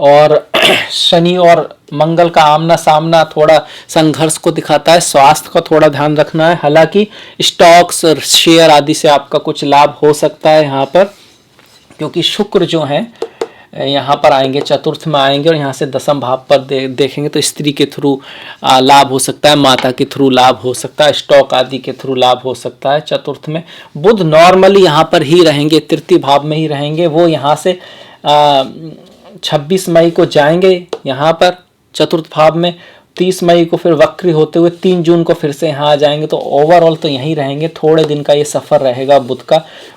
और शनि और मंगल का आमना सामना थोड़ा संघर्ष को दिखाता है। स्वास्थ्य का थोड़ा ध्यान रखना है। हालांकि स्टॉक्स, शेयर आदि से आपका कुछ लाभ हो सकता है यहाँ पर। क्योंकि शुक्र जो है यहाँ पर आएंगे, चतुर्थ में आएंगे और यहाँ से दसम भाव पर देखेंगे तो स्त्री के थ्रू लाभ हो सकता है, माता के थ्रू लाभ हो सकता है, स्टॉक आदि के थ्रू लाभ हो सकता है। चतुर्थ में बुध नॉर्मली यहाँ पर ही रहेंगे, तृतीय भाव में ही रहेंगे। वो यहाँ से 26 मई को जाएंगे यहाँ पर चतुर्थ भाव में, 30 मई को फिर वक्री होते हुए 3 जून को फिर से यहाँ आ जाएंगे। तो ओवरऑल तो यहीं रहेंगे, थोड़े दिन का ये सफ़र रहेगा बुध का।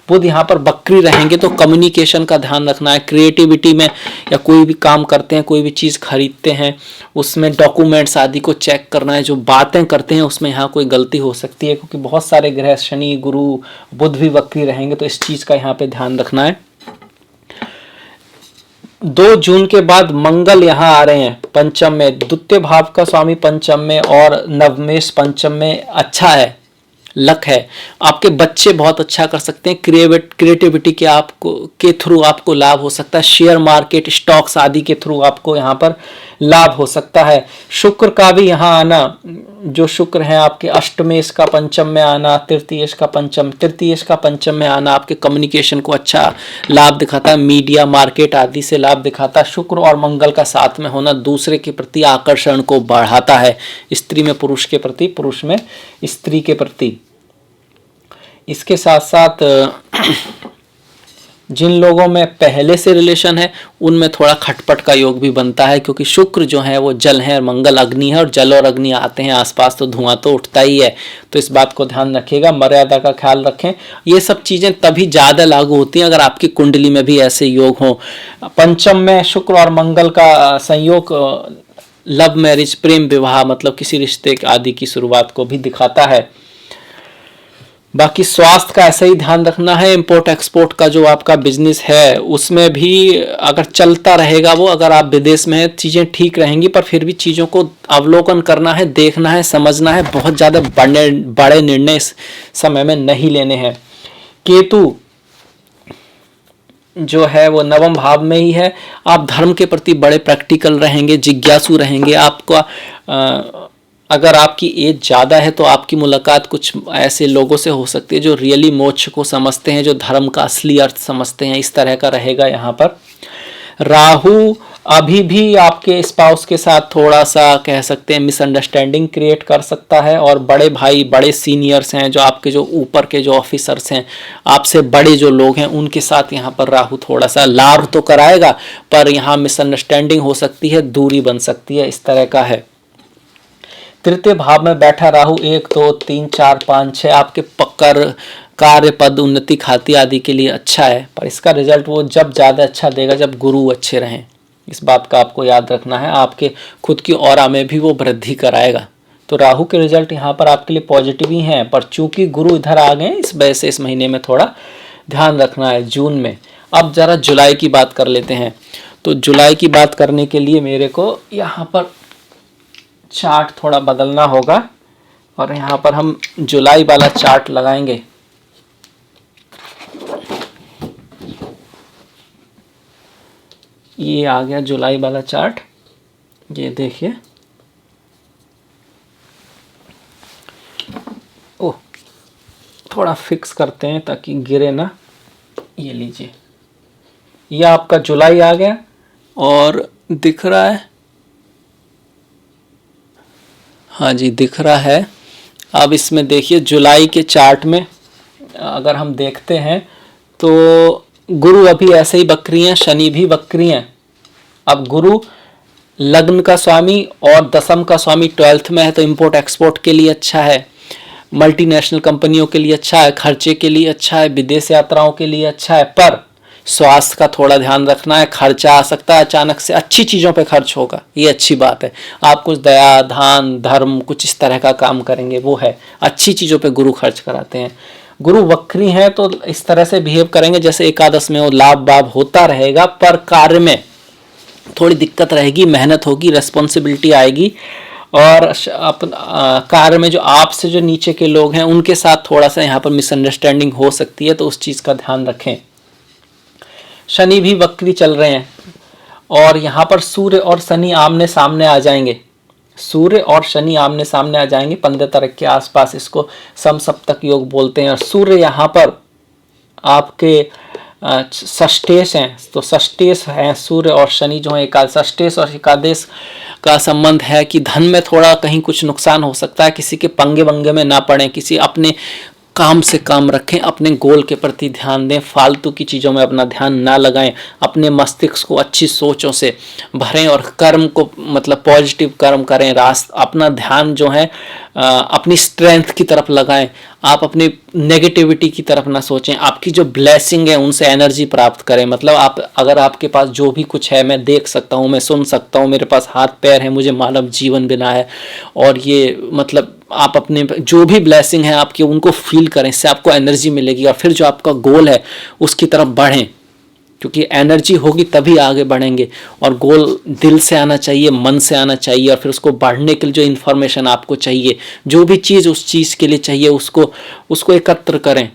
बुध यहाँ पर वक्री रहेंगे तो कम्युनिकेशन का ध्यान रखना है, क्रिएटिविटी में, या कोई भी काम करते हैं, कोई भी चीज़ खरीदते हैं, उसमें डॉक्यूमेंट्स आदि को चेक करना है। जो बातें करते हैं उसमें यहाँ कोई गलती हो सकती है, क्योंकि बहुत सारे ग्रह शनि गुरु बुध भी वक्री रहेंगे, तो इस चीज़ का यहाँ पे ध्यान रखना है। 2 जून के बाद मंगल यहाँ आ रहे हैं पंचम में, द्वितीय भाव का स्वामी पंचम में और नवमेश पंचम में। अच्छा है, लक है, आपके बच्चे बहुत अच्छा कर सकते हैं, क्रिएटिविटी के आपको के थ्रू आपको लाभ हो सकता है, शेयर मार्केट स्टॉक्स आदि के थ्रू आपको यहाँ पर लाभ हो सकता है। शुक्र का भी यहाँ आना, जो शुक्र है आपके अष्टमेश का पंचम में आना, तृतीयेश का पंचम में आना आपके कम्युनिकेशन को अच्छा लाभ दिखाता है, मीडिया मार्केट आदि से लाभ दिखाता है। शुक्र और मंगल का साथ में होना दूसरे के प्रति आकर्षण को बढ़ाता है, स्त्री में पुरुष के प्रति, पुरुष में स्त्री के प्रति। इसके साथ साथ जिन लोगों में पहले से रिलेशन है उनमें थोड़ा खटपट का योग भी बनता है, क्योंकि शुक्र जो है वो जल है और मंगल अग्नि है, और जल और अग्नि आते हैं आसपास तो धुआं तो उठता ही है। तो इस बात को ध्यान रखिएगा, मर्यादा का ख्याल रखें। ये सब चीज़ें तभी ज़्यादा लागू होती हैं अगर आपकी कुंडली में भी ऐसे योग हों। पंचम में शुक्र और मंगल का संयोग लव मैरिज, प्रेम विवाह, मतलब किसी रिश्ते आदि की शुरुआत को भी दिखाता है। बाकी स्वास्थ्य का ऐसा ही ध्यान रखना है। इंपोर्ट एक्सपोर्ट का जो आपका बिजनेस है उसमें भी अगर चलता रहेगा वो, अगर आप विदेश में हैं चीज़ें ठीक रहेंगी, पर फिर भी चीज़ों को अवलोकन करना है, देखना है, समझना है। बहुत ज़्यादा बड़े निर्णय इस समय में नहीं लेने हैं। केतु जो है वो नवम भाव में ही है। आप धर्म के प्रति बड़े प्रैक्टिकल रहेंगे, जिज्ञासु रहेंगे। आपका अगर आपकी एज ज़्यादा है तो आपकी मुलाकात कुछ ऐसे लोगों से हो सकती है जो रियली मोक्ष को समझते हैं, जो धर्म का असली अर्थ समझते हैं। इस तरह का रहेगा यहाँ पर। राहु अभी भी आपके स्पाउस के साथ थोड़ा सा कह सकते हैं मिसअंडरस्टैंडिंग क्रिएट कर सकता है, और बड़े भाई, बड़े सीनियर्स हैं, जो आपके जो ऊपर के जो ऑफिसर्स हैं, आपसे बड़े जो लोग हैं, उनके साथ यहाँ पर राहु थोड़ा सा लाभ तो कराएगा, पर यहाँ मिसअंडरस्टैंडिंग हो सकती है, दूरी बन सकती है, इस तरह का है। तृतीय भाव में बैठा राहु 1 2 3 4 5 6 आपके पकड़, कार्य, पद, उन्नति, खाती आदि के लिए अच्छा है, पर इसका रिजल्ट वो जब ज़्यादा अच्छा देगा जब गुरु अच्छे रहें। इस बात का आपको याद रखना है। आपके खुद की ऑरा में भी वो वृद्धि कराएगा। तो राहु के रिजल्ट यहाँ पर आपके लिए पॉजिटिव ही हैं, पर चूंकि गुरु इधर आ गए इस वजह से इस महीने में थोड़ा ध्यान रखना है, जून में। अब जरा जुलाई की बात कर लेते हैं। तो जुलाई की बात करने के लिए मेरे को यहाँ पर चार्ट थोड़ा बदलना होगा, और यहाँ पर हम जुलाई वाला चार्ट लगाएंगे। ये आ गया जुलाई वाला चार्ट, ये देखिए। ओह, थोड़ा फिक्स करते हैं ताकि गिरे ना। ये लीजिए, ये आपका जुलाई आ गया और दिख रहा है, हाँ जी दिख रहा है। अब इसमें देखिए जुलाई के चार्ट में अगर हम देखते हैं तो गुरु अभी ऐसे ही वक्री हैं, शनि भी वक्री हैं। अब गुरु लग्न का स्वामी और दशम का स्वामी 12th में है, तो इंपोर्ट एक्सपोर्ट के लिए अच्छा है, मल्टीनेशनल कंपनियों के लिए अच्छा है, खर्चे के लिए अच्छा है, विदेश यात्राओं के लिए अच्छा है। पर स्वास्थ्य का थोड़ा ध्यान रखना है, खर्चा आ सकता है अचानक से, अच्छी चीज़ों पे खर्च होगा, ये अच्छी बात है। आप कुछ दया, दान, धर्म, कुछ इस तरह का काम करेंगे, वो है, अच्छी चीज़ों पे गुरु खर्च कराते हैं। गुरु वक्री हैं तो इस तरह से बिहेव करेंगे जैसे एकादश में वो लाभ वाभ होता रहेगा, पर कार्य में थोड़ी दिक्कत रहेगी, मेहनत होगी, रेस्पॉन्सिबिलिटी आएगी, और कार्य में जो आपसे जो नीचे के लोग हैं उनके साथ थोड़ा सा यहाँ पर मिसअंडरस्टैंडिंग हो सकती है, तो उस चीज़ का ध्यान रखें। शनि भी वक्री चल रहे हैं, और यहाँ पर सूर्य और शनि आमने सामने आ जाएंगे। सूर्य और शनि आमने सामने आ जाएंगे 15 तारीख के आसपास, इसको समसप्तक योग बोलते हैं। और सूर्य यहाँ पर आपके षष्ठेश हैं, तो षष्ठेश हैं सूर्य और शनि जो है एकादश, षष्ठेश और एकादश का संबंध है कि धन में थोड़ा कहीं कुछ नुकसान हो सकता है, किसी के पंगे वंगे में ना पड़े, किसी अपने काम से काम रखें, अपने गोल के प्रति ध्यान दें, फालतू की चीज़ों में अपना ध्यान ना लगाएं, अपने मस्तिष्क को अच्छी सोचों से भरें और कर्म को मतलब पॉजिटिव कर्म करें, अपना ध्यान जो है अपनी स्ट्रेंथ की तरफ लगाएं, आप अपनी नेगेटिविटी की तरफ ना सोचें, आपकी जो ब्लेसिंग है उनसे एनर्जी प्राप्त करें। मतलब आप अगर आपके पास जो भी कुछ है, मैं देख सकता हूँ, मैं सुन सकता हूँ, मेरे पास हाथ पैर है, मुझे मानव जीवन बिना है, और ये मतलब आप अपने जो भी ब्लेसिंग है आपकी उनको फील करें, इससे आपको एनर्जी मिलेगी और फिर जो आपका गोल है उसकी तरफ बढ़ें, क्योंकि एनर्जी होगी तभी आगे बढ़ेंगे। और गोल दिल से आना चाहिए, मन से आना चाहिए, और फिर उसको बढ़ने के लिए जो इन्फॉर्मेशन आपको चाहिए, जो भी चीज़ उस चीज़ के लिए चाहिए उसको एकत्र करें,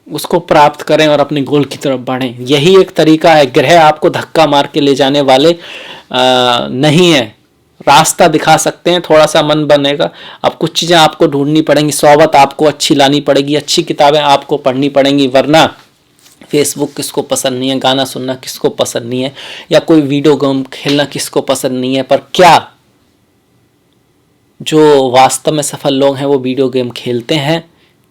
उसको प्राप्त करें और अपने गोल की तरफ बढ़ें। यही एक तरीका है। ग्रह आपको धक्का मार के ले जाने वाले नहीं है, रास्ता दिखा सकते हैं, थोड़ा सा मन बनेगा। अब कुछ चीज़ें आपको ढूंढनी पड़ेंगी, सोबत आपको अच्छी लानी पड़ेगी, अच्छी किताबें आपको पढ़नी पड़ेंगी, वरना फेसबुक किसको पसंद नहीं है, गाना सुनना किसको पसंद नहीं है, या कोई वीडियो गेम खेलना किसको पसंद नहीं है। पर क्या जो वास्तव में सफल लोग हैं वो वीडियो गेम खेलते हैं?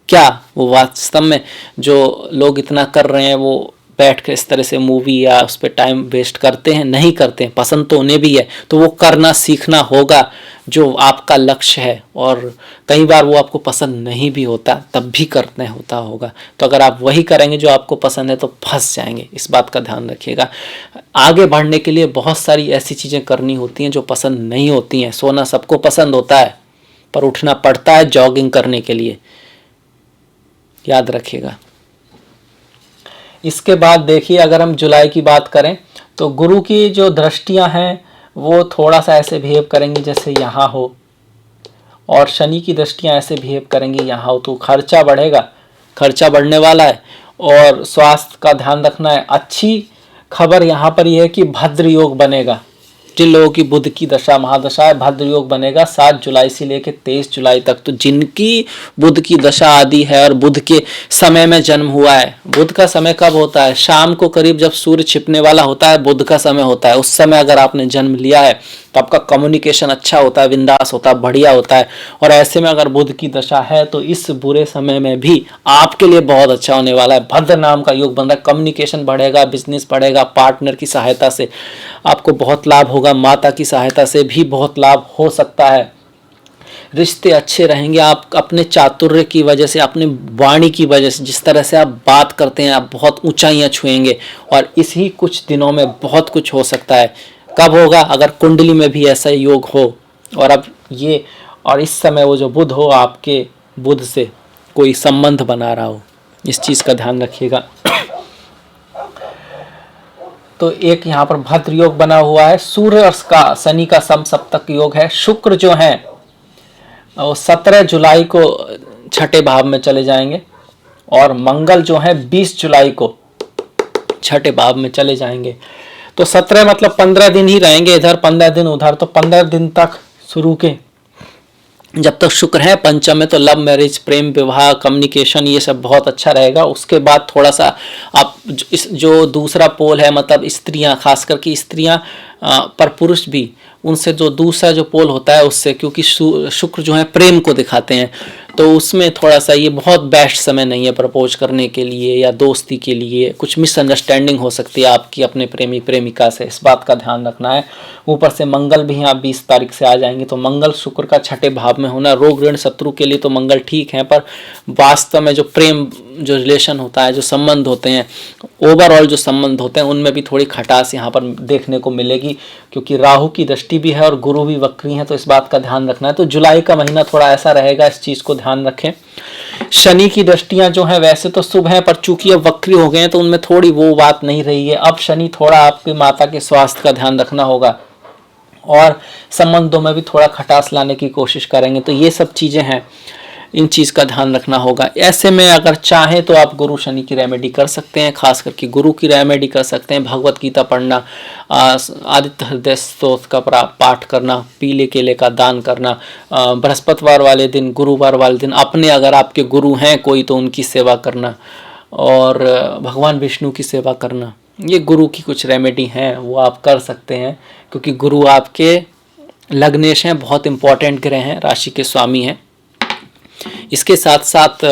क्या वो वास्तव में जो लोग इतना कर रहे हैं वो बैठ कर इस तरह से मूवी या उस पर टाइम वेस्ट करते हैं? नहीं करते हैं। पसंद तो उन्हें भी है, तो वो करना सीखना होगा जो आपका लक्ष्य है। और कई बार वो आपको पसंद नहीं भी होता, तब भी करना होता होगा। तो अगर आप वही करेंगे जो आपको पसंद है तो फंस जाएंगे, इस बात का ध्यान रखिएगा। आगे बढ़ने के लिए बहुत सारी ऐसी चीज़ें करनी होती हैं जो पसंद नहीं होती हैं। सोना सबको पसंद होता है, पर उठना पड़ता है जॉगिंग करने के लिए, याद रखिएगा। इसके बाद देखिए, अगर हम जुलाई की बात करें तो गुरु की जो दृष्टियां हैं वो थोड़ा सा ऐसे बिहेव करेंगी जैसे यहाँ हो, और शनि की दृष्टियां ऐसे बिहेव करेंगी यहाँ हो, तो खर्चा बढ़ेगा, खर्चा बढ़ने वाला है। और स्वास्थ्य का ध्यान रखना है। अच्छी खबर यहाँ पर यह है कि भद्र योग बनेगा। जिन लोगों की बुध की दशा महादशा है, भद्र योग बनेगा 7 जुलाई से लेकर 23 जुलाई तक। तो जिनकी बुध की दशा आदि है और बुध के समय में जन्म हुआ है, बुध का समय कब होता है? शाम को करीब जब सूर्य छिपने वाला होता है, बुध का समय होता है। उस समय अगर आपने जन्म लिया है तो आपका कम्युनिकेशन अच्छा होता है, बिंदास होता है, बढ़िया होता है। और ऐसे में अगर बुध की दशा है तो इस बुरे समय में भी आपके लिए बहुत अच्छा होने वाला है। भद्र नाम का योग बन रहा है, कम्युनिकेशन बढ़ेगा, बिजनेस बढ़ेगा, पार्टनर की सहायता से आपको बहुत लाभ होगा, माता की सहायता से भी बहुत लाभ हो सकता है। रिश्ते अच्छे रहेंगे। आप अपने चातुर्य की वजह से, अपने वाणी की वजह से, जिस तरह से आप बात करते हैं, आप बहुत ऊंचाइयां छुएंगे। और इसी कुछ दिनों में बहुत कुछ हो सकता है। कब होगा? अगर कुंडली में भी ऐसा योग हो और अब ये और इस समय वो जो बुध हो आपके बुध से कोई संबंध बना रहा हो, इस चीज़ का ध्यान रखिएगा। तो एक यहाँ पर भद्र योग बना हुआ है। सूर्य और का शनि का समसप्तक योग है। शुक्र जो है वो 17 जुलाई को छठे भाव में चले जाएंगे, और मंगल जो है 20 जुलाई को छठे भाव में चले जाएंगे। तो 17 मतलब 15 दिन ही रहेंगे इधर, 15 दिन उधर। तो 15 दिन तक शुरू के जब तक शुक्र है पंचम में, तो लव मैरिज, प्रेम विवाह, कम्युनिकेशन, ये सब बहुत अच्छा रहेगा। उसके बाद थोड़ा सा आप जो दूसरा पोल है, मतलब स्त्रियां, खास करके स्त्रियां पर पुरुष भी, उनसे जो दूसरा जो पोल होता है उससे, क्योंकि शुक्र जो है प्रेम को दिखाते हैं, तो उसमें थोड़ा सा ये बहुत बेस्ट समय नहीं है प्रपोज करने के लिए या दोस्ती के लिए। कुछ मिसअंडरस्टैंडिंग हो सकती है आपकी अपने प्रेमी प्रेमिका से, इस बात का ध्यान रखना है। ऊपर से मंगल भी यहाँ 20 तारीख से आ जाएंगे, तो मंगल शुक्र का छठे भाव में होना, रोग ऋण शत्रु के लिए तो मंगल ठीक है, पर वास्तव में जो प्रेम, जो रिलेशन होता है, जो संबंध होते हैं, ओवरऑल जो संबंध होते हैं, उनमें भी थोड़ी खटास यहाँ पर देखने को मिलेगी, क्योंकि राहु की दृष्टि भी है और गुरु भी वक्री है, तो इस बात का ध्यान रखना है। तो जुलाई का महीना थोड़ा ऐसा रहेगा, इस चीज़ को ध्यान रखें। शनि की दृष्टियां जो हैं वैसे तो शुभ हैं, पर चूंकि अब वक्री हो गए हैं तो उनमें थोड़ी वो बात नहीं रही है। अब शनि थोड़ा आपकी माता के स्वास्थ्य का ध्यान रखना होगा, और संबंधों में भी थोड़ा खटास लाने की कोशिश करेंगे। तो ये सब चीज़ें हैं, इन चीज़ का ध्यान रखना होगा। ऐसे में अगर चाहें तो आप गुरु शनि की रेमेडी कर सकते हैं, खास करके गुरु की रेमेडी कर सकते हैं। भगवत गीता पढ़ना, आदित्य हृदय स्तोत्र का पाठ करना, पीले केले का दान करना, बृहस्पतिवार वाले दिन, गुरुवार वाले दिन अपने, अगर आपके गुरु हैं कोई, तो उनकी सेवा करना, और भगवान विष्णु की सेवा करना, ये गुरु की कुछ रेमेडी हैं, वो आप कर सकते हैं। क्योंकि गुरु आपके लग्नेश हैं, बहुत इंपॉर्टेंट ग्रह हैं, राशि के स्वामी हैं। इसके साथ साथ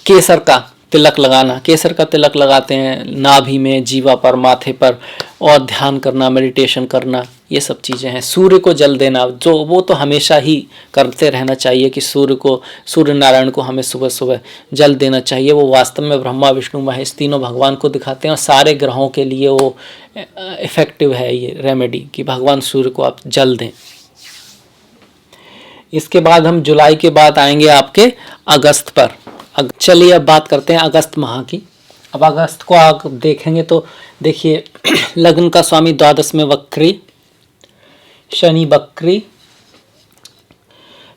केसर का तिलक लगाना, केसर का तिलक लगाते हैं नाभि में, जीवा पर, माथे पर, और ध्यान करना, मेडिटेशन करना, ये सब चीज़ें हैं। सूर्य को जल देना, जो वो तो हमेशा ही करते रहना चाहिए कि सूर्य नारायण को हमें सुबह सुबह जल देना चाहिए। वो वास्तव में ब्रह्मा विष्णु महेश तीनों भगवान को दिखाते हैं, और सारे ग्रहों के लिए वो इफ़ेक्टिव है ये रेमेडी कि भगवान सूर्य को आप जल दें। इसके बाद हम जुलाई के बाद आएंगे आपके अगस्त पर। चलिए अब बात करते हैं अगस्त माह की। अब अगस्त को आप देखेंगे तो देखिए लग्न का स्वामी द्वादश में वक्री, शनि वक्री।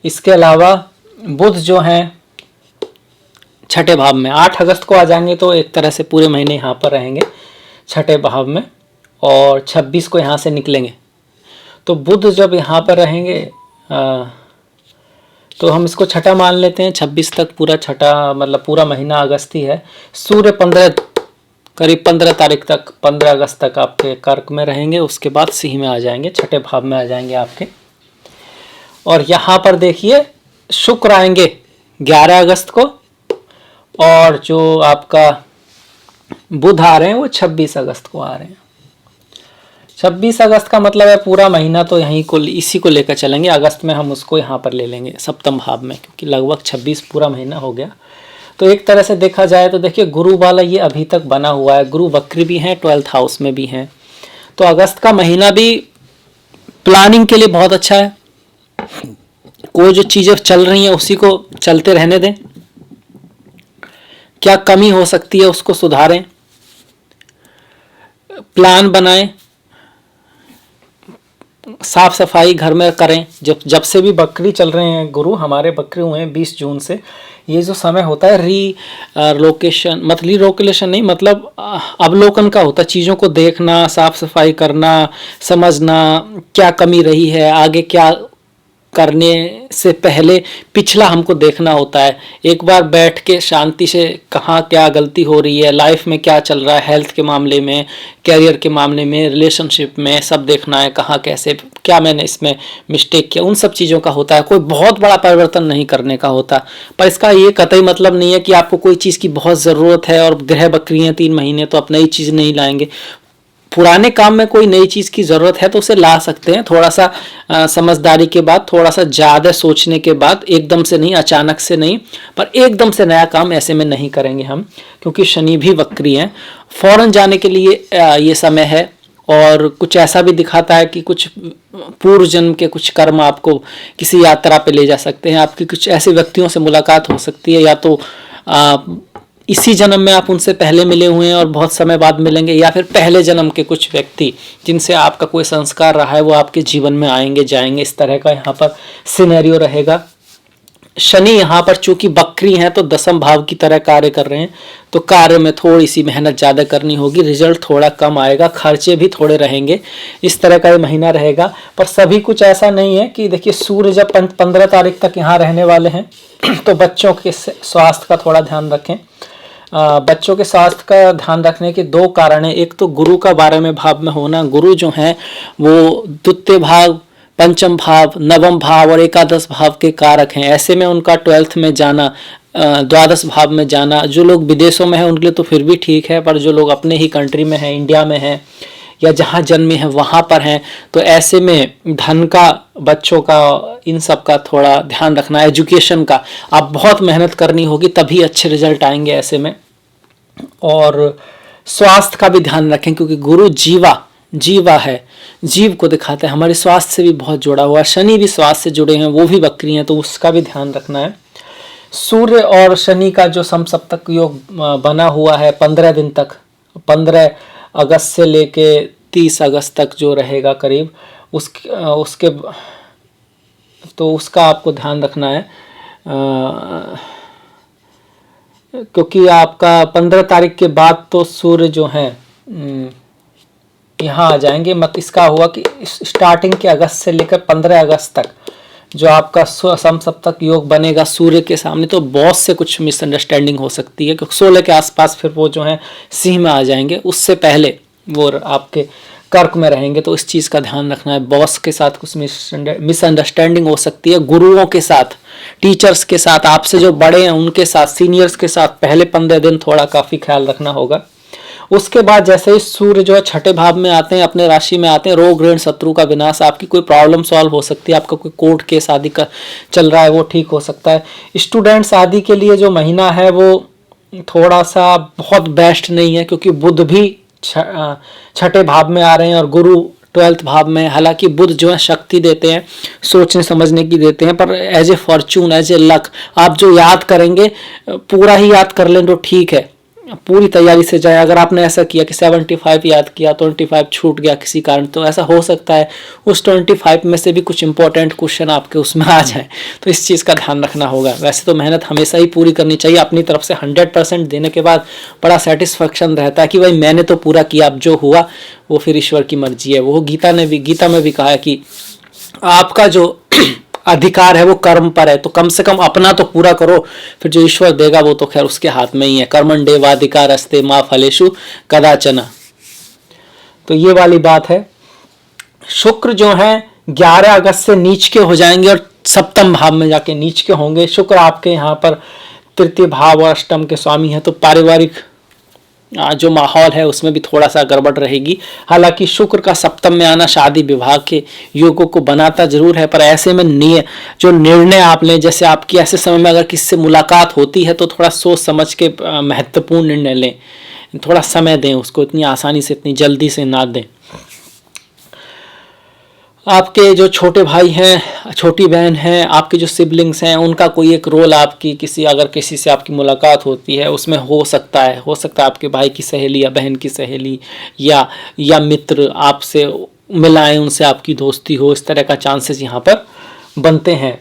इसके अलावा बुध जो हैं छठे भाव में, 8 अगस्त को आ जाएंगे तो एक तरह से पूरे महीने यहाँ पर रहेंगे छठे भाव में, और 26 को यहाँ से निकलेंगे। तो बुध जब यहाँ पर रहेंगे तो हम इसको छठा मान लेते हैं, 26 तक पूरा छठा, मतलब पूरा महीना अगस्त ही है। सूर्य करीब 15 तारीख तक, 15 अगस्त तक आपके कर्क में रहेंगे, उसके बाद सिंह में आ जाएंगे, छठे भाव में आ जाएंगे आपके। और यहाँ पर देखिए शुक्र आएंगे 11 अगस्त को, और जो आपका बुध आ रहे हैं वो 26 अगस्त को आ रहे हैं। 26 अगस्त का मतलब है पूरा महीना तो यहीं को इसी को लेकर चलेंगे। अगस्त में हम उसको यहाँ पर ले लेंगे सप्तम भाव में, क्योंकि लगभग 26 पूरा महीना हो गया। तो एक तरह से देखा जाए तो देखिए गुरु वाला ये अभी तक बना हुआ है, गुरु वक्री भी हैं, 12th हाउस में भी हैं। तो अगस्त का महीना भी प्लानिंग के लिए बहुत अच्छा है। कोई जो चीज़ें चल रही हैं उसी को चलते रहने दें, क्या कमी हो सकती है उसको सुधारें, प्लान बनाएं, साफ सफाई घर में करें। जब से भी बकरी चल रहे हैं, गुरु हमारे बकरी हुए हैं 20 जून से, ये जो समय होता है रीलोकेशन, मतलब रीलोकेशन नहीं, मतलब अवलोकन का होता है, चीज़ों को देखना, साफ सफाई करना, समझना क्या कमी रही है, आगे क्या करने से पहले पिछला हमको देखना होता है। एक बार बैठ के शांति से कहाँ क्या गलती हो रही है, लाइफ में क्या चल रहा है, हेल्थ के मामले में, कैरियर के मामले में, रिलेशनशिप में, सब देखना है कहाँ कैसे क्या मैंने इसमें मिस्टेक किया, उन सब चीज़ों का होता है। कोई बहुत बड़ा परिवर्तन नहीं करने का होता, पर इसका ये कतई मतलब नहीं है कि आपको कोई चीज़ की बहुत ज़रूरत है और ग्रह बकरी हैं 3 महीने तो आप नई चीज़ नहीं लाएंगे। पुराने काम में कोई नई चीज़ की ज़रूरत है तो उसे ला सकते हैं, थोड़ा सा समझदारी के बाद, थोड़ा सा ज़्यादा सोचने के बाद, एकदम से नहीं, अचानक से नहीं, पर एकदम से नया काम ऐसे में नहीं करेंगे हम, क्योंकि शनि भी वक्री हैं। फौरन जाने के लिए ये समय है। और कुछ ऐसा भी दिखाता है कि कुछ पूर्व जन्म के कुछ कर्म आपको किसी यात्रा पे ले जा सकते हैं, आपकी कुछ ऐसे व्यक्तियों से मुलाकात हो सकती है, या तो इसी जन्म में आप उनसे पहले मिले हुए हैं और बहुत समय बाद मिलेंगे, या फिर पहले जन्म के कुछ व्यक्ति जिनसे आपका कोई संस्कार रहा है वो आपके जीवन में आएंगे जाएंगे, इस तरह का यहाँ पर सिनेरियो रहेगा। शनि यहाँ पर चूंकि बकरी हैं तो 10th भाव की तरह कार्य कर रहे हैं, तो कार्य में थोड़ी सी मेहनत ज़्यादा करनी होगी, रिजल्ट थोड़ा कम आएगा, खर्चे भी थोड़े रहेंगे, इस तरह का ये महीना रहेगा। पर सभी कुछ ऐसा नहीं है कि देखिए सूर्य जब 15 तारीख तक यहाँ रहने वाले हैं तो बच्चों के स्वास्थ्य का थोड़ा ध्यान रखें। बच्चों के स्वास्थ्य का ध्यान रखने के 2 कारण हैं। एक तो गुरु का 12वें भाव में होना, गुरु जो हैं वो द्वितीय भाव, पंचम भाव, नवम भाव और एकादश भाव के कारक हैं। ऐसे में उनका 12th में जाना, द्वादश भाव में जाना, जो लोग विदेशों में हैं उनके लिए तो फिर भी ठीक है, पर जो लोग अपने ही कंट्री में हैं, इंडिया में हैं या जहाँ जन्मे हैं वहाँ पर हैं, तो ऐसे में धन का, बच्चों का, इन सब का थोड़ा ध्यान रखना। एजुकेशन का आप बहुत मेहनत करनी होगी तभी अच्छे रिजल्ट आएंगे ऐसे में। और स्वास्थ्य का भी ध्यान रखें, क्योंकि गुरु जीवा है, जीव को दिखाते हैं, हमारे स्वास्थ्य से भी बहुत जुड़ा हुआ है। शनि भी स्वास्थ्य से जुड़े हैं, वो भी बकरी हैं, तो उसका भी ध्यान रखना है। सूर्य और शनि का जो समसप्तक योग बना हुआ है 15 दिन तक, 15 अगस्त से लेके 30 अगस्त तक जो रहेगा करीब, उसके तो उसका आपको ध्यान रखना है, क्योंकि आपका 15 तारीख के बाद तो सूर्य जो है यहाँ आ जाएंगे। मत इसका हुआ कि स्टार्टिंग के अगस्त से लेकर 15 अगस्त तक जो आपका समसप्तक योग बनेगा सूर्य के सामने, तो बॉस से कुछ मिसअंडरस्टैंडिंग हो सकती है, क्योंकि 16 के आसपास फिर वो जो है सिंह में आ जाएंगे, उससे पहले वो आपके कर्क में रहेंगे। तो इस चीज़ का ध्यान रखना है। बॉस के साथ कुछ मिसअंडरस्टैंडिंग हो सकती है, गुरुओं के साथ, टीचर्स के साथ, आपसे जो बड़े हैं उनके साथ, सीनियर्स के साथ पहले 15 दिन थोड़ा काफ़ी ख्याल रखना होगा। उसके बाद जैसे ही सूर्य जो है छठे भाव में आते हैं, अपने राशि में आते हैं, रोग ऋण शत्रु का विनाश, आपकी कोई प्रॉब्लम सॉल्व हो सकती है, आपका कोई कोर्ट केस आदि का चल रहा है वो ठीक हो सकता है। स्टूडेंट्स आदि के लिए जो महीना है वो थोड़ा सा बहुत बेस्ट नहीं है, क्योंकि बुध भी छठे भाव में आ रहे हैं और गुरु 12th भाव में। हालांकि बुध जो है शक्ति देते हैं, सोचने समझने की देते हैं, पर as a fortune, as a luck, आप जो याद करेंगे पूरा ही याद कर लें तो ठीक है, पूरी तैयारी से जाए। अगर आपने ऐसा किया कि 75 याद किया, 25 छूट गया किसी कारण, तो ऐसा हो सकता है उस 25 में से भी कुछ इंपॉर्टेंट क्वेश्चन आपके उसमें आ जाए, तो इस चीज़ का ध्यान रखना होगा। वैसे तो मेहनत हमेशा ही पूरी करनी चाहिए, अपनी तरफ से 100% देने के बाद बड़ा सेटिस्फेक्शन रहता है कि भाई मैंने तो पूरा किया, अब जो हुआ वो फिर ईश्वर की मर्जी है। वो गीता में भी कहा है कि आपका जो अधिकार है वो कर्म पर है, तो कम से कम अपना तो पूरा करो, फिर जो ईश्वर देगा वो तो खैर उसके हाथ में ही है। कर्मण्येवाधिकारस्ते मा फलेषु कदाचन। तो ये वाली बात है। शुक्र जो है 11 अगस्त से नीच के हो जाएंगे और सप्तम भाव में जाके नीच के होंगे। शुक्र आपके यहाँ पर तृतीय भाव और अष्टम के स्वामी है, तो पारिवारिक जो माहौल है उसमें भी थोड़ा सा गड़बड़ रहेगी। हालांकि शुक्र का सप्तम में आना शादी विवाह के योगों को बनाता जरूर है, पर ऐसे में जो निर्णय आप लें, जैसे आपकी ऐसे समय में अगर किसी से मुलाकात होती है तो थोड़ा सोच समझ के महत्वपूर्ण निर्णय लें, थोड़ा समय दें उसको, इतनी आसानी से, इतनी जल्दी से ना दें। आपके जो छोटे भाई हैं, छोटी बहन हैं, आपके जो सिबलिंग्स हैं, उनका कोई एक रोल आपकी अगर किसी से आपकी मुलाकात होती है उसमें हो सकता है आपके भाई की सहेली या बहन की सहेली या मित्र आपसे मिलाएं, उनसे आपकी दोस्ती हो, इस तरह का चांसेस यहाँ पर बनते हैं।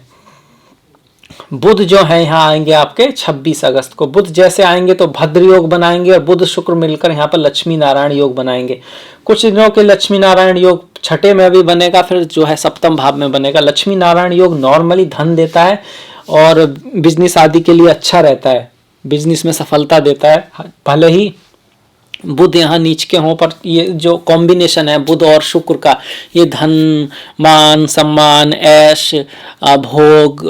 बुध जो है यहाँ आएंगे आपके 26 अगस्त को। बुध जैसे आएंगे तो भद्र योग बनाएंगे और बुध शुक्र मिलकर यहाँ पर लक्ष्मी नारायण योग बनाएंगे। कुछ दिनों के लक्ष्मी नारायण योग छठे में भी बनेगा, फिर जो है सप्तम भाव में बनेगा। लक्ष्मी नारायण योग नॉर्मली धन देता है और बिजनेस आदि के लिए अच्छा रहता है, बिजनेस में सफलता देता है। भले ही बुध यहाँ नीच के हों, पर ये जो कॉम्बिनेशन है बुध और शुक्र का, ये धन, मान, सम्मान, ऐश, भोग,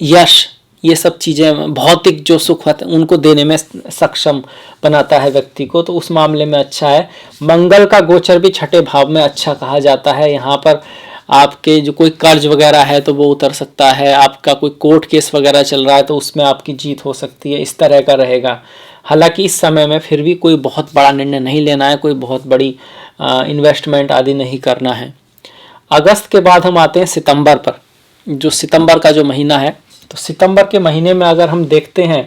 यश, ये सब चीज़ें, भौतिक जो सुख होते हैं उनको देने में सक्षम बनाता है व्यक्ति को, तो उस मामले में अच्छा है। मंगल का गोचर भी छठे भाव में अच्छा कहा जाता है। यहाँ पर आपके जो कोई कर्ज वगैरह है तो वो उतर सकता है, आपका कोई कोर्ट केस वगैरह चल रहा है तो उसमें आपकी जीत हो सकती है, इस तरह का रहेगा। हालांकि इस समय में फिर भी कोई बहुत बड़ा निर्णय नहीं लेना है, कोई बहुत बड़ी इन्वेस्टमेंट आदि नहीं करना है। अगस्त के बाद हम आते हैं सितंबर पर। जो सितंबर का जो महीना है, तो सितंबर के महीने में अगर हम देखते हैं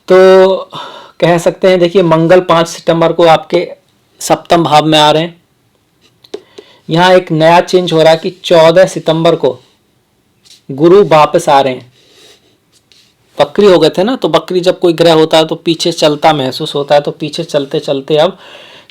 तो कह सकते हैं, देखिए मंगल 5 सितंबर को आपके सप्तम भाव में आ रहे हैं। यहाँ एक नया चेंज हो रहा है कि 14 सितंबर को गुरु वापस आ रहे हैं। बकरी हो गए थे ना, तो बकरी जब कोई ग्रह होता है तो पीछे चलता महसूस होता है, तो पीछे चलते चलते अब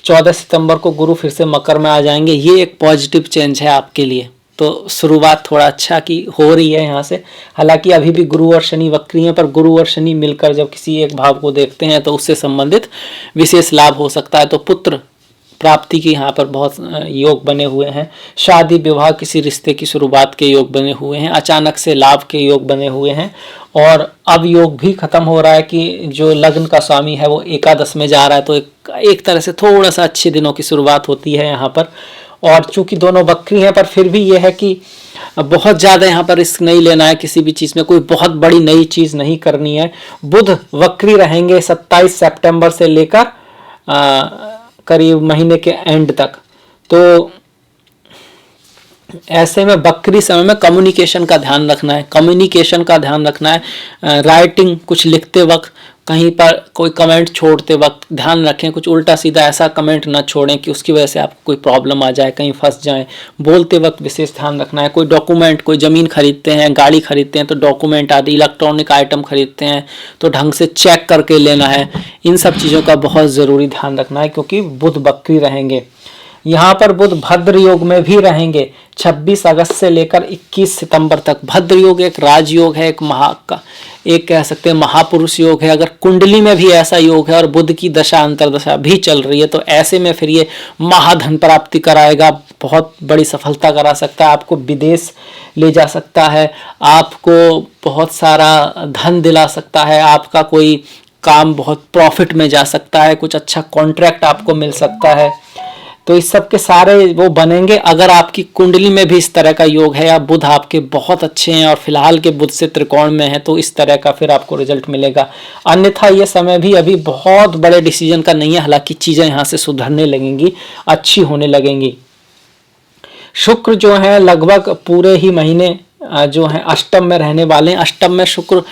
14 सितंबर को गुरु फिर से मकर में आ जाएंगे। ये एक पॉजिटिव चेंज है आपके लिए, तो शुरुआत थोड़ा अच्छा की हो रही है यहाँ से। हालांकि अभी भी गुरु और शनि वक्री हैं, पर गुरु और शनि मिलकर जब किसी एक भाव को देखते हैं तो उससे संबंधित विशेष लाभ हो सकता है। तो पुत्र प्राप्ति के यहाँ पर बहुत योग बने हुए हैं। शादी विवाह किसी रिश्ते की शुरुआत के योग बने हुए हैं। अचानक से लाभ के योग बने हुए हैं। और अब योग भी खत्म हो रहा है कि जो लग्न का स्वामी है वो एकादश में जा रहा है, तो एक तरह से थोड़ा सा अच्छे दिनों की शुरुआत होती है यहाँ पर। और चूंकि दोनों वक्री हैं, पर फिर भी यह है कि बहुत ज़्यादा यहाँ पर रिस्क नहीं लेना है किसी भी चीज़ में, कोई बहुत बड़ी नई चीज़ नहीं करनी है। बुध वक्री रहेंगे 27 सितंबर से लेकर करीब महीने के एंड तक। तो ऐसे में बकरी समय में कम्युनिकेशन का ध्यान रखना है, कम्युनिकेशन का ध्यान रखना है। राइटिंग, कुछ लिखते वक्त, कहीं पर कोई कमेंट छोड़ते वक्त ध्यान रखें, कुछ उल्टा सीधा ऐसा कमेंट ना छोड़ें कि उसकी वजह से आपको कोई प्रॉब्लम आ जाए, कहीं फंस जाएं। बोलते वक्त विशेष ध्यान रखना है। कोई डॉक्यूमेंट, कोई ज़मीन खरीदते हैं, गाड़ी खरीदते हैं, तो डॉक्यूमेंट आदि इलेक्ट्रॉनिक आइटम खरीदते हैं तो ढंग से चेक करके लेना है। इन सब चीज़ों का बहुत ज़रूरी ध्यान रखना है, क्योंकि बुध बकरी रहेंगे। यहाँ पर बुध भद्र योग में भी रहेंगे 26 अगस्त से लेकर 21 सितंबर तक। भद्र योग एक राजयोग है, एक कह सकते हैं महापुरुष योग है। अगर कुंडली में भी ऐसा योग है और बुध की दशा अंतरदशा भी चल रही है तो ऐसे में फिर ये महाधन प्राप्ति कराएगा, बहुत बड़ी सफलता करा सकता है, आपको विदेश ले जा सकता है, आपको बहुत सारा धन दिला सकता है, आपका कोई काम बहुत प्रॉफिट में जा सकता है, कुछ अच्छा कॉन्ट्रैक्ट आपको मिल सकता है। तो इस सब के सारे वो बनेंगे अगर आपकी कुंडली में भी इस तरह का योग है या बुध आपके बहुत अच्छे हैं और फिलहाल के बुध से त्रिकोण में है तो इस तरह का फिर आपको रिजल्ट मिलेगा। अन्यथा ये समय भी अभी बहुत बड़े डिसीजन का नहीं है, हालांकि चीज़ें यहाँ से सुधरने लगेंगी, अच्छी होने लगेंगी। शुक्र जो है लगभग पूरे ही महीने जो है अष्टम में रहने वाले हैं। अष्टम में शुक्र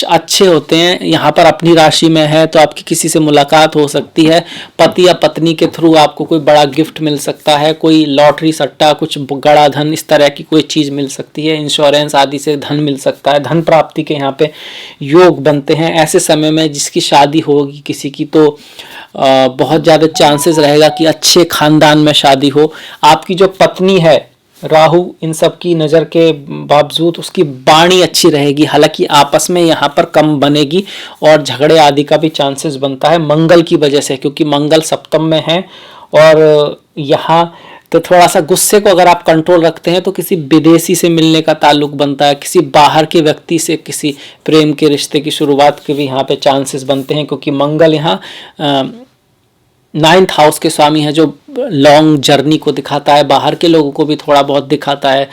अच्छे होते हैं, यहाँ पर अपनी राशि में है तो आपकी किसी से मुलाकात हो सकती है, पति या पत्नी के थ्रू आपको कोई बड़ा गिफ्ट मिल सकता है, कोई लॉटरी सट्टा, कुछ बड़ा धन, इस तरह की कोई चीज़ मिल सकती है, इंश्योरेंस आदि से धन मिल सकता है, धन प्राप्ति के यहाँ पे योग बनते हैं। ऐसे समय में जिसकी शादी होगी किसी की तो बहुत ज़्यादा चांसेस रहेगा कि अच्छे खानदान में शादी हो। आपकी जो पत्नी है, राहु इन सब की नज़र के बावजूद उसकी वाणी अच्छी रहेगी, हालांकि आपस में यहाँ पर कम बनेगी और झगड़े आदि का भी चांसेस बनता है मंगल की वजह से, क्योंकि मंगल सप्तम में है और यहाँ तो थोड़ा सा गुस्से को अगर आप कंट्रोल रखते हैं तो किसी विदेशी से मिलने का ताल्लुक बनता है, किसी बाहर के व्यक्ति से किसी प्रेम के रिश्ते की शुरुआत के भी यहाँ पे चांसेस बनते हैं, क्योंकि मंगल यहाँ 9th हाउस के स्वामी है जो लॉन्ग जर्नी को दिखाता है, बाहर के लोगों को भी थोड़ा बहुत दिखाता है।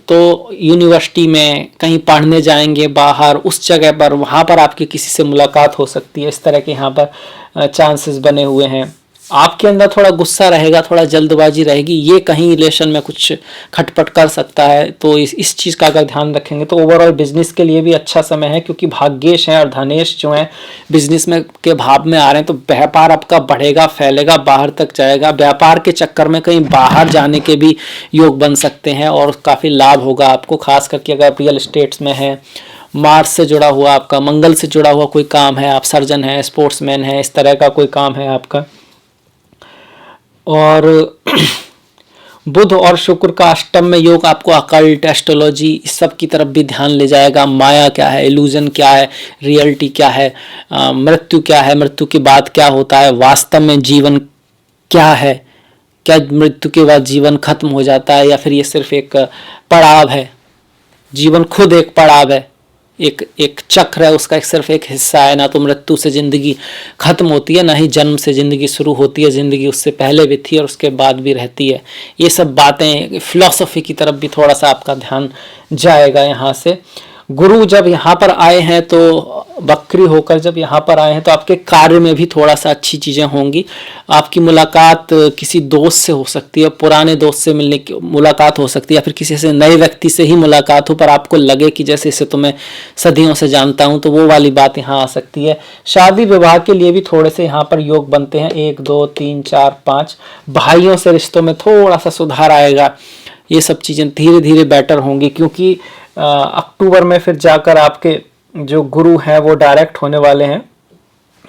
तो यूनिवर्सिटी में कहीं पढ़ने जाएंगे बाहर, उस जगह पर वहाँ पर आपकी किसी से मुलाकात हो सकती है, इस तरह के यहाँ पर चांसेस बने हुए हैं। आपके अंदर थोड़ा गुस्सा रहेगा, थोड़ा जल्दबाजी रहेगी, ये कहीं रिलेशन में कुछ खटपट कर सकता है, तो इस चीज़ का अगर ध्यान रखेंगे तो ओवरऑल बिजनेस के लिए भी अच्छा समय है, क्योंकि भाग्येश हैं और धनेश जो हैं बिजनेस में के भाव में आ रहे हैं, तो व्यापार आपका बढ़ेगा, फैलेगा, बाहर तक जाएगा। व्यापार के चक्कर में कहीं बाहर जाने के भी योग बन सकते हैं और काफ़ी लाभ होगा आपको, खास करके अगर रियल एस्टेट्स में है, मार्स से जुड़ा हुआ आपका, मंगल से जुड़ा हुआ कोई काम है, आप सर्जन हैं, स्पोर्ट्समैन हैं, इस तरह का कोई काम है आपका। और बुध और शुक्र का अष्टम में योग आपको अकल्ट, एस्ट्रोलॉजी, इस सब की तरफ भी ध्यान ले जाएगा। माया क्या है, इल्यूजन क्या है, रियलिटी क्या है, मृत्यु क्या है, मृत्यु के बाद क्या होता है, वास्तव में जीवन क्या है, क्या मृत्यु के बाद जीवन खत्म हो जाता है या फिर ये सिर्फ एक पड़ाव है। जीवन खुद एक पड़ाव है, एक चक्र है, उसका सिर्फ एक हिस्सा है। ना तो मृत्यु से जिंदगी खत्म होती है, ना ही जन्म से जिंदगी शुरू होती है, जिंदगी उससे पहले भी थी और उसके बाद भी रहती है। ये सब बातें फिलॉसफी की तरफ भी थोड़ा सा आपका ध्यान जाएगा यहाँ से। गुरु जब यहाँ पर आए हैं तो बकरी होकर जब यहाँ पर आए हैं तो आपके कार्य में भी थोड़ा सा अच्छी चीज़ें होंगी। आपकी मुलाकात किसी दोस्त से हो सकती है, पुराने दोस्त से मिलने की मुलाकात हो सकती है, या फिर किसी से नए व्यक्ति से ही मुलाकात हो पर आपको लगे कि जैसे इसे तो मैं सदियों से जानता हूँ, तो वो वाली बात यहाँ आ सकती है। शादी विवाह के लिए भी थोड़े से यहाँ पर योग बनते हैं, 1 2 3 4 5। भाइयों से रिश्तों में थोड़ा सा सुधार आएगा, ये सब चीज़ें धीरे धीरे बेटर होंगी, क्योंकि अक्टूबर में फिर जाकर आपके जो गुरु हैं वो डायरेक्ट होने वाले हैं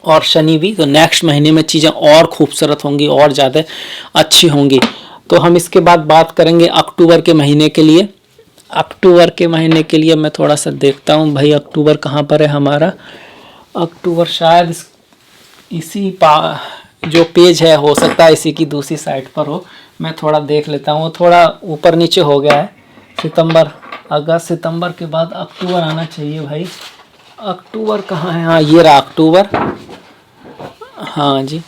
और शनि भी, तो नेक्स्ट महीने में चीज़ें और खूबसूरत होंगी और ज़्यादा अच्छी होंगी। तो हम इसके बाद बात करेंगे अक्टूबर के महीने के लिए। अक्टूबर के महीने के लिए मैं थोड़ा सा देखता हूँ भाई, अक्टूबर कहाँ पर है हमारा। अक्टूबर शायद इसी जो पेज है, हो सकता है इसी की दूसरी साइड पर हो, मैं थोड़ा देख लेता हूँ, थोड़ा ऊपर नीचे हो गया है। सितंबर, अगस्त, सितंबर के बाद अक्टूबर आना चाहिए भाई। अक्टूबर कहाँ है? हाँ ये रहा अक्टूबर, हाँ जी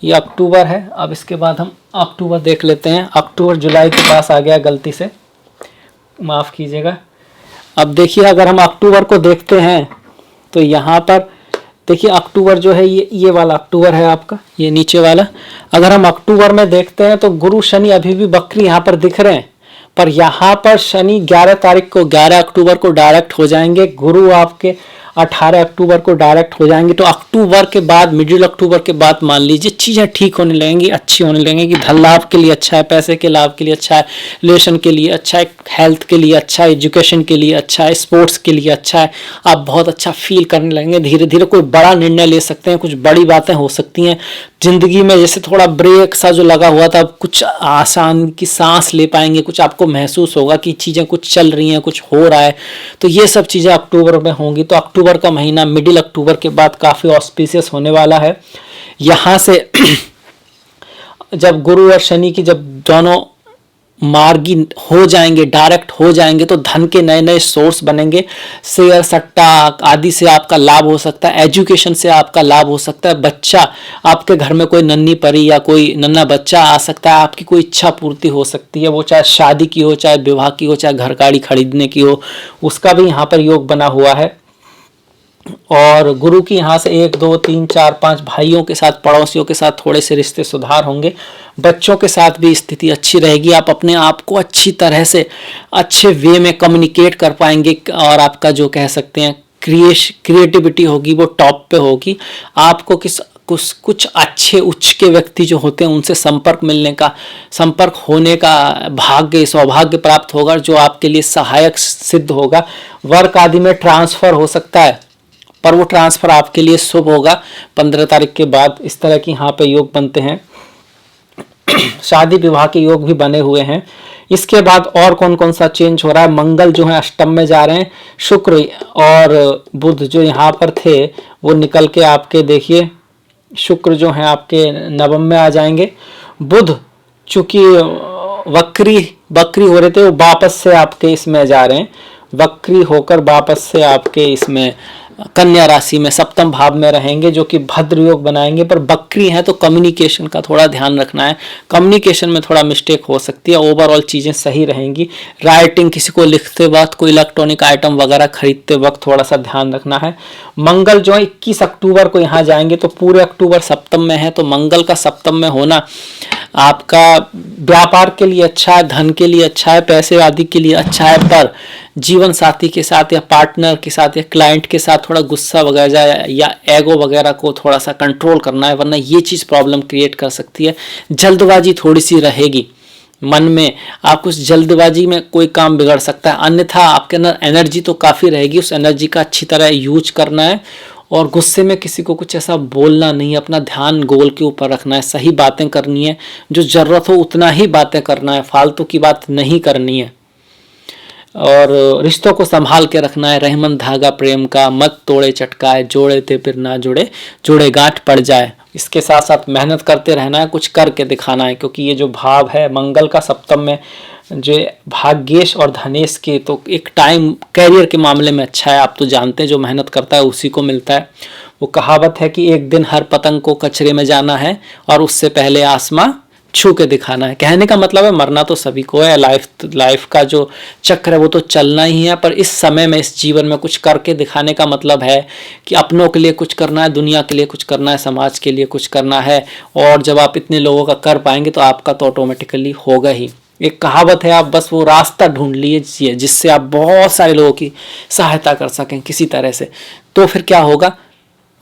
ये अक्टूबर है। अब इसके बाद हम अक्टूबर देख लेते हैं। अक्टूबर जुलाई के पास आ गया, गलती से माफ़ कीजिएगा। अब देखिए अगर हम अक्टूबर को देखते हैं तो यहाँ पर देखिए अक्टूबर जो है ये वाला अक्टूबर है आपका, ये नीचे वाला। अगर हम अक्टूबर में देखते हैं तो गुरु शनि अभी भी बकरी यहाँ पर दिख रहे हैं, पर यहाँ पर शनि 11 तारीख को, 11 अक्टूबर को डायरेक्ट हो जाएंगे। गुरु आपके 18 अक्टूबर को डायरेक्ट हो जाएंगे। तो अक्टूबर के बाद, मिडिल अक्टूबर के बाद मान लीजिए चीज़ें ठीक होने लगेंगी, अच्छी होने लगेंगी। धन लाभ के लिए अच्छा है, पैसे के लाभ के लिए अच्छा है, रिलेशन के लिए अच्छा है, हेल्थ के लिए अच्छा है, एजुकेशन के लिए अच्छा है, स्पोर्ट्स के लिए अच्छा है। आप बहुत अच्छा फील करने लगेंगे, धीरे धीरे कोई बड़ा निर्णय ले सकते हैं, कुछ बड़ी बातें हो सकती हैं जिंदगी में। जैसे थोड़ा ब्रेक सा जो लगा हुआ था, कुछ आसान की सांस ले पाएंगे, कुछ आपको महसूस होगा कि चीज़ें कुछ चल रही हैं, कुछ हो रहा है। तो ये सब चीज़ें अक्टूबर में होंगी। तो अक्टूबर का महीना, मिडिल अक्टूबर के बाद काफ़ी ऑस्पिशियस होने वाला है। यहाँ से जब गुरु और शनि की जब दोनों मार्गी हो जाएंगे, डायरेक्ट हो जाएंगे, तो धन के नए नए सोर्स बनेंगे। शेयर सट्टा आदि से आपका लाभ हो सकता है, एजुकेशन से आपका लाभ हो सकता है। बच्चा, आपके घर में कोई नन्ही परी या कोई नन्हा बच्चा आ सकता है, आपकी कोई इच्छा पूर्ति हो सकती है, वो चाहे शादी की हो, चाहे विवाह की हो, चाहे घर गाड़ी खरीदने की हो, उसका भी यहाँ पर योग बना हुआ है। और गुरु की यहाँ से 1 2 3 4 5 भाइयों के साथ, पड़ोसियों के साथ थोड़े से रिश्ते सुधार होंगे। बच्चों के साथ भी स्थिति अच्छी रहेगी। आप अपने आप को अच्छी तरह से अच्छे वे में कम्युनिकेट कर पाएंगे और आपका जो कह सकते हैं क्रिएटिविटी होगी वो टॉप पे होगी। आपको कुछ अच्छे उच्च के व्यक्ति जो होते हैं उनसे संपर्क होने का भाग्य, सौभाग्य प्राप्त होगा, जो आपके लिए सहायक सिद्ध होगा। वर्क आदि में ट्रांसफर हो सकता है, पर वो ट्रांसफर आपके लिए शुभ होगा 15 तारीख के बाद। इस तरह की यहाँ पे योग बनते हैं। शादी विवाह के योग भी बने हुए हैं। इसके बाद और कौन कौन सा चेंज हो रहा है? मंगल जो है अष्टम में जा रहे हैं, शुक्र और बुध जो यहाँ पर थे वो निकल के आपके देखिए, शुक्र जो है आपके नवम में आ जाएंगे। बुध चूंकि वक्री हो रहे थे, वो वापस से आपके इसमें जा रहे हैं, वक्री होकर वापस से आपके इसमें कन्या राशि में सप्तम भाव में रहेंगे, जो कि भद्र योग बनाएंगे। पर बकरी है तो कम्युनिकेशन का थोड़ा ध्यान रखना है, कम्युनिकेशन में थोड़ा मिस्टेक हो सकती है। ओवरऑल चीज़ें सही रहेंगी। राइटिंग, किसी को लिखते वक्त, कोई इलेक्ट्रॉनिक आइटम वगैरह खरीदते वक्त थोड़ा सा ध्यान रखना है। मंगल जो है 21 अक्टूबर को यहाँ जाएंगे, तो पूरे अक्टूबर सप्तम में है, तो मंगल का सप्तम में होना आपका व्यापार के लिए अच्छा है, धन के लिए अच्छा है, पैसे आदि के लिए अच्छा है। पर जीवन साथी के साथ या पार्टनर के साथ या क्लाइंट के साथ थोड़ा गुस्सा वगैरह या एगो वगैरह को थोड़ा सा कंट्रोल करना है, वरना ये चीज़ प्रॉब्लम क्रिएट कर सकती है। जल्दबाजी थोड़ी सी रहेगी मन में, आप कुछ जल्दबाजी में कोई काम बिगड़ सकता है। अन्यथा आपके अंदर एनर्जी तो काफ़ी रहेगी, उस एनर्जी का अच्छी तरह यूज करना है और गुस्से में किसी को कुछ ऐसा बोलना नहीं है। अपना ध्यान गोल के ऊपर रखना है, सही बातें करनी है, जो ज़रूरत हो उतना ही बातें करना है, फालतू की बात नहीं करनी है। और रिश्तों को संभाल के रखना है। रहमन धागा प्रेम का, मत तोड़े चटकाए, जोड़े थे फिर ना जुड़े, जोड़े गांठ पड़ जाए। इसके साथ साथ मेहनत करते रहना है, कुछ करके दिखाना है, क्योंकि ये जो भाव है मंगल का सप्तम में, जो भाग्येश और धनेश के, तो एक टाइम कैरियर के मामले में अच्छा है। आप तो जानते हैं जो मेहनत करता है उसी को मिलता है। वो कहावत है कि एक दिन हर पतंग को कचरे में जाना है और उससे पहले आसमां छू के दिखाना है। कहने का मतलब है मरना तो सभी को है, लाइफ का जो चक्र है वो तो चलना ही है, पर इस समय में, इस जीवन में कुछ करके दिखाने का मतलब है कि अपनों के लिए कुछ करना है, दुनिया के लिए कुछ करना है, समाज के लिए कुछ करना है। और जब आप इतने लोगों का कर पाएंगे तो आपका तो ऑटोमेटिकली होगा ही। एक कहावत है, आप बस वो रास्ता ढूंढ लीजिए जिससे आप बहुत सारे लोगों की सहायता कर सकें किसी तरह से, तो फिर क्या होगा,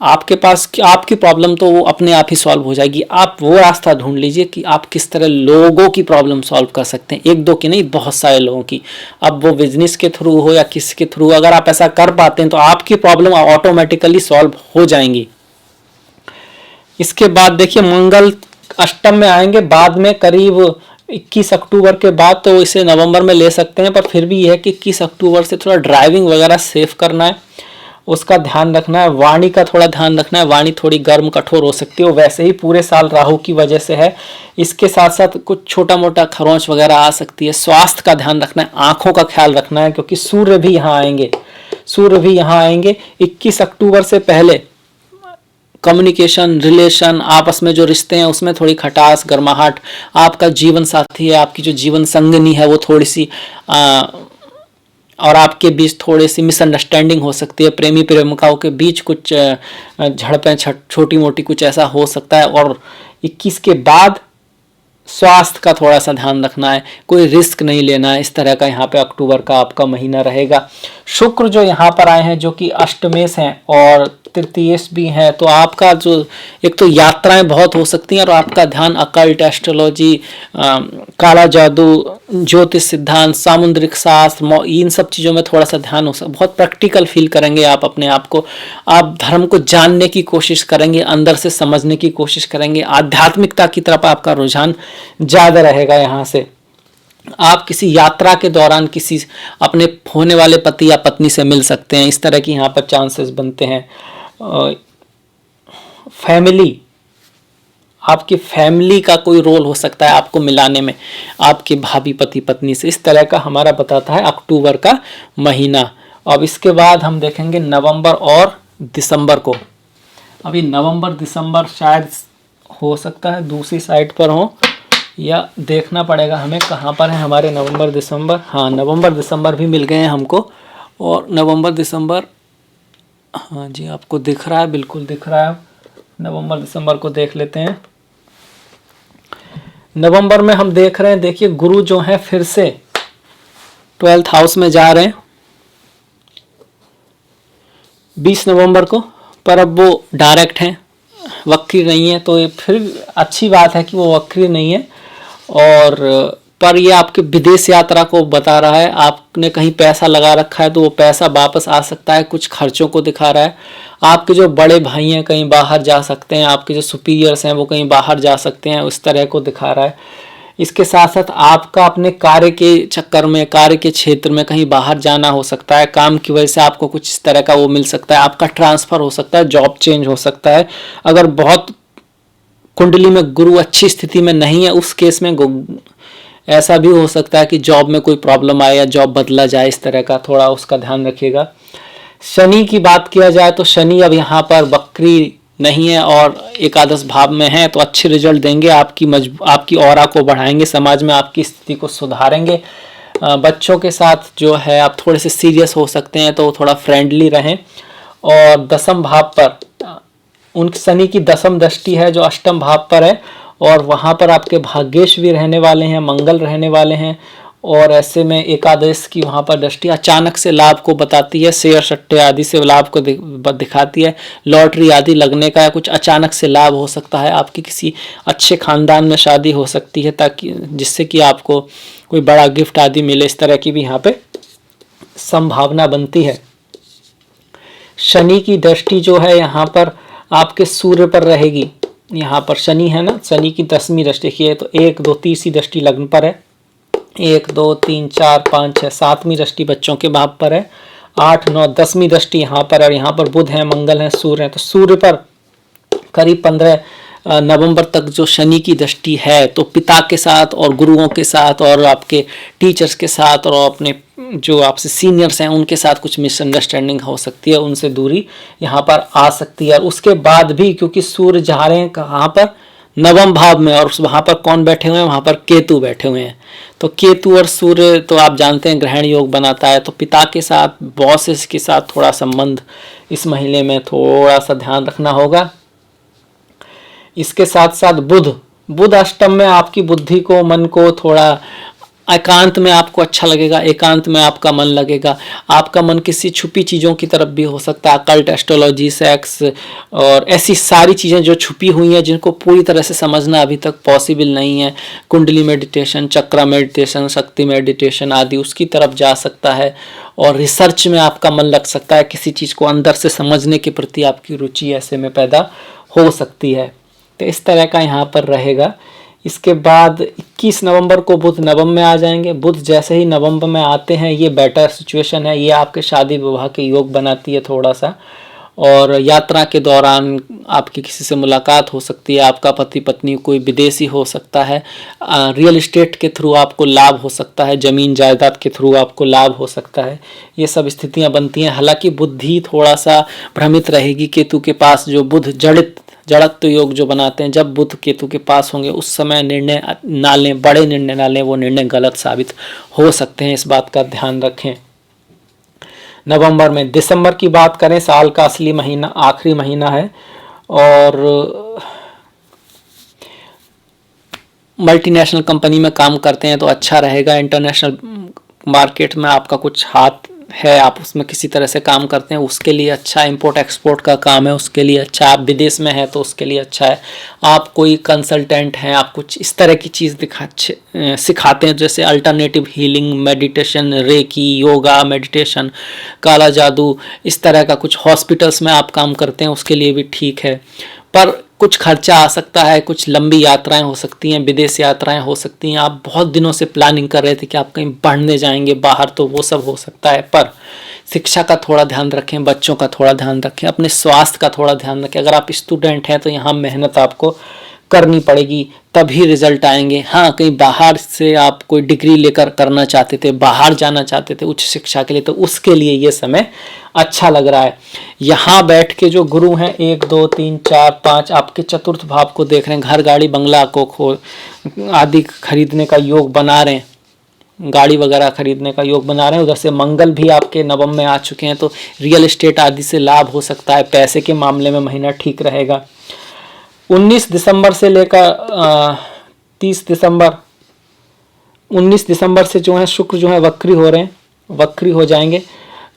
आपके पास आपकी प्रॉब्लम तो वो अपने आप ही सॉल्व हो जाएगी। आप वो रास्ता ढूंढ लीजिए कि आप किस तरह लोगों की प्रॉब्लम सॉल्व कर सकते हैं, एक दो की नहीं, बहुत सारे लोगों की। अब वो बिजनेस के थ्रू हो या किसी के थ्रू, अगर आप ऐसा कर पाते हैं तो आपकी प्रॉब्लम ऑटोमेटिकली सॉल्व हो जाएंगी। इसके बाद देखिए मंगल अष्टम में आएंगे, बाद में करीब 21 अक्टूबर के बाद, तो इसे नवंबर में ले सकते हैं। पर फिर भी यह है कि 21 अक्टूबर से थोड़ा ड्राइविंग वगैरह सेफ करना है, उसका ध्यान रखना है। वाणी का थोड़ा ध्यान रखना है, वाणी थोड़ी गर्म कठोर हो सकती है, वैसे ही पूरे साल राहु की वजह से है। इसके साथ साथ कुछ छोटा मोटा खरोंच वगैरह आ सकती है। स्वास्थ्य का ध्यान रखना है, आंखों का ख्याल रखना है, क्योंकि सूर्य भी यहाँ आएंगे 21 अक्टूबर से पहले। कम्युनिकेशन, रिलेशन, आपस में जो रिश्ते हैं उसमें थोड़ी खटास, गर्माहट, आपका जीवन साथी है, आपकी जो जीवन संगनी है वो थोड़ी सी और आपके बीच थोड़ी सी मिसअंडरस्टैंडिंग हो सकती है। प्रेमी प्रेमिकाओं के बीच कुछ झड़पें छोटी मोटी कुछ ऐसा हो सकता है। और 21 के बाद स्वास्थ्य का थोड़ा सा ध्यान रखना है, कोई रिस्क नहीं लेना है। इस तरह का यहाँ पे अक्टूबर का आपका महीना रहेगा। शुक्र जो यहाँ पर आए हैं, जो कि अष्टमेश हैं और तृतीयेश भी हैं, तो आपका जो एक तो यात्राएं बहुत हो सकती हैं और आपका ध्यान अकल्ट, एस्ट्रोलॉजी, काला जादू, ज्योतिष सिद्धांत, सामुद्रिक शास्त्र, इन सब चीज़ों में थोड़ा सा ध्यान हो सकता, बहुत प्रैक्टिकल फील करेंगे आप अपने आप को। आप धर्म को जानने की कोशिश करेंगे, अंदर से समझने की कोशिश करेंगे, आध्यात्मिकता की तरफ आपका रुझान ज़्यादा रहेगा। यहाँ से आप किसी यात्रा के दौरान किसी अपने होने वाले पति या पत्नी से मिल सकते हैं, इस तरह की यहाँ पर चांसेस बनते हैं। फैमिली, आपकी फैमिली का कोई रोल हो सकता है आपको मिलाने में आपके भाभी पति पत्नी से, इस तरह का हमारा बताता है अक्टूबर का महीना। अब इसके बाद हम देखेंगे नवंबर और दिसंबर को। अभी नवंबर दिसंबर शायद हो सकता है दूसरी साइड पर हो, या देखना पड़ेगा हमें कहाँ पर है हमारे नवंबर दिसंबर। हाँ, नवंबर दिसंबर भी मिल गए हैं हमको। और नवंबर दिसंबर, हाँ जी आपको दिख रहा है, बिल्कुल दिख रहा है। नवंबर दिसंबर को देख लेते हैं। नवंबर में हम देख रहे हैं, देखिए गुरु जो है फिर से 12th हाउस में जा रहे हैं 20 नवंबर को, पर अब वो डायरेक्ट हैं, वक्री नहीं है, तो ये फिर अच्छी बात है कि वो वक्री नहीं है। और पर ये आपके विदेश यात्रा को बता रहा है। आपने कहीं पैसा लगा रखा है तो वो पैसा वापस आ सकता है, कुछ खर्चों को दिखा रहा है। आपके जो बड़े भाई हैं कहीं बाहर जा सकते हैं, आपके जो सुपीरियर्स हैं वो कहीं बाहर जा सकते हैं, उस तरह को दिखा रहा है। इसके साथ साथ आपका अपने कार्य के चक्कर में, कार्य के क्षेत्र में कहीं बाहर जाना हो सकता है, काम की वजह से आपको कुछ इस तरह का वो मिल सकता है, आपका ट्रांसफ़र हो सकता है, जॉब चेंज हो सकता है। अगर बहुत कुंडली में गुरु अच्छी स्थिति में नहीं है, उस केस में ऐसा भी हो सकता है कि जॉब में कोई प्रॉब्लम आए या जॉब बदला जाए, इस तरह का थोड़ा उसका ध्यान रखिएगा। शनि की बात किया जाए तो शनि अब यहाँ पर वक्री नहीं है और एकादश भाव में है, तो अच्छे रिजल्ट देंगे, आपकी ऑरा को बढ़ाएंगे, समाज में आपकी स्थिति को सुधारेंगे। बच्चों के साथ जो है आप थोड़े से सीरियस हो सकते हैं, तो थोड़ा फ्रेंडली रहें। और दसम भाव पर उन शनि की दसम दृष्टि है जो अष्टम भाव पर है, और वहाँ पर आपके भाग्येश भी रहने वाले हैं, मंगल रहने वाले हैं। और ऐसे में एकादश की वहाँ पर दृष्टि अचानक से लाभ को बताती है, शेयर सट्टे आदि से लाभ को दिखाती है, लॉटरी आदि लगने का कुछ अचानक से लाभ हो सकता है, आपकी किसी अच्छे खानदान में शादी हो सकती है, ताकि जिससे कि आपको कोई बड़ा गिफ्ट आदि मिले, इस तरह की भी यहाँ पे संभावना बनती है। शनि की दृष्टि जो है यहाँ पर आपके सूर्य पर रहेगी। यहाँ पर शनि है ना, शनि की 10वीं दृष्टि की है, तो 1 2 तीसरी दृष्टि लग्न पर है, 1 2 3 4 5 6 7वीं दृष्टि बच्चों के भाव पर है, 8 9 10वीं दृष्टि यहाँ पर, और यहाँ पर बुध है, मंगल है, सूर्य है। तो सूर्य पर करीब 15 नवंबर तक जो शनि की दृष्टि है, तो पिता के साथ और गुरुओं के साथ और आपके टीचर्स के साथ और अपने जो आपसे सीनियर्स हैं उनके साथ कुछ मिसअंडरस्टैंडिंग हो सकती है, उनसे दूरी यहाँ पर आ सकती है। और उसके बाद भी क्योंकि सूर्य जा रहे हैं कहाँ पर, नवम भाव में, और वहाँ पर कौन बैठे हुए हैं, वहाँ पर केतु बैठे हुए हैं। तो केतु और सूर्य तो आप जानते हैं ग्रहण योग बनाता है, तो पिता के साथ, बॉसेस के साथ थोड़ा संबंध इस महीने में थोड़ा सा ध्यान रखना होगा। इसके साथ साथ बुध अष्टम में आपकी बुद्धि को, मन को थोड़ा एकांत में आपको अच्छा लगेगा, एकांत में आपका मन लगेगा। आपका मन किसी छुपी चीज़ों की तरफ भी हो सकता है, अकल्ट, एस्ट्रोलॉजी, सेक्स और ऐसी सारी चीज़ें जो छुपी हुई हैं, जिनको पूरी तरह से समझना अभी तक पॉसिबल नहीं है। कुंडली मेडिटेशन, चक्रा मेडिटेशन, शक्ति मेडिटेशन आदि, उसकी तरफ जा सकता है। और रिसर्च में आपका मन लग सकता है, किसी चीज़ को अंदर से समझने के प्रति आपकी रुचि ऐसे में पैदा हो सकती है। तो इस तरह का यहाँ पर रहेगा। इसके बाद 21 नवंबर को बुध नवम में आ जाएंगे। बुध जैसे ही नवंबर में आते हैं, ये बेटर सिचुएशन है, ये आपके शादी विवाह के योग बनाती है थोड़ा सा। और यात्रा के दौरान आपकी किसी से मुलाकात हो सकती है, आपका पति पत्नी कोई विदेशी हो सकता है, रियल एस्टेट के थ्रू आपको लाभ हो सकता है, ज़मीन जायदाद के थ्रू आपको लाभ हो सकता है। ये सब स्थितियाँ बनती हैं। हालांकि बुद्धि थोड़ा सा भ्रमित रहेगी। केतु के पास जो बुध जड़त्व योग जो बनाते हैं, जब बुध केतु के पास होंगे उस समय निर्णय ना लें, बड़े निर्णय ना लें, वो निर्णय गलत साबित हो सकते हैं, इस बात का ध्यान रखें। नवंबर में, दिसंबर की बात करें, साल का असली महीना, आखिरी महीना है, और मल्टीनेशनल कंपनी में काम करते हैं तो अच्छा रहेगा। इंटरनेशनल मार्केट में आपका कुछ हाथ है, आप उसमें किसी तरह से काम करते हैं, उसके लिए अच्छा। इंपोर्ट एक्सपोर्ट का काम है, उसके लिए अच्छा। आप विदेश में हैं तो उसके लिए अच्छा है। आप कोई कंसल्टेंट हैं, आप कुछ इस तरह की चीज़ सिखाते हैं, जैसे alternative healing, meditation, reiki, yoga, meditation, काला जादू, इस तरह का कुछ हॉस्पिटल्स में आप काम करते हैं, उसके लिए भी ठीक है। पर कुछ खर्चा आ सकता है, कुछ लंबी यात्राएं हो सकती हैं, विदेश यात्राएं हो सकती हैं। आप बहुत दिनों से प्लानिंग कर रहे थे कि आप कहीं पढ़ने जाएंगे बाहर, तो वो सब हो सकता है। पर शिक्षा का थोड़ा ध्यान रखें, बच्चों का थोड़ा ध्यान रखें, अपने स्वास्थ्य का थोड़ा ध्यान रखें। अगर आप स्टूडेंट हैं तो यहाँ मेहनत आपको करनी पड़ेगी, तभी रिजल्ट आएंगे। हाँ, कहीं बाहर से आप कोई डिग्री लेकर करना चाहते थे, बाहर जाना चाहते थे उच्च शिक्षा के लिए, तो उसके लिए ये समय अच्छा लग रहा है। यहाँ बैठ के जो गुरु हैं 1 2 3 4 5 आपके चतुर्थ भाव को देख रहे हैं, घर गाड़ी बंगला को आदि खरीदने का योग बना रहे हैं, गाड़ी वगैरह खरीदने का योग बना रहे हैं। उधर से मंगल भी आपके नवम में आ चुके हैं, तो रियल एस्टेट आदि से लाभ हो सकता है। पैसे के मामले में महीना ठीक रहेगा। 19 दिसंबर से लेकर 30 दिसंबर, 19 दिसंबर से जो है शुक्र जो है वक्री हो रहे हैं, वक्री हो जाएंगे।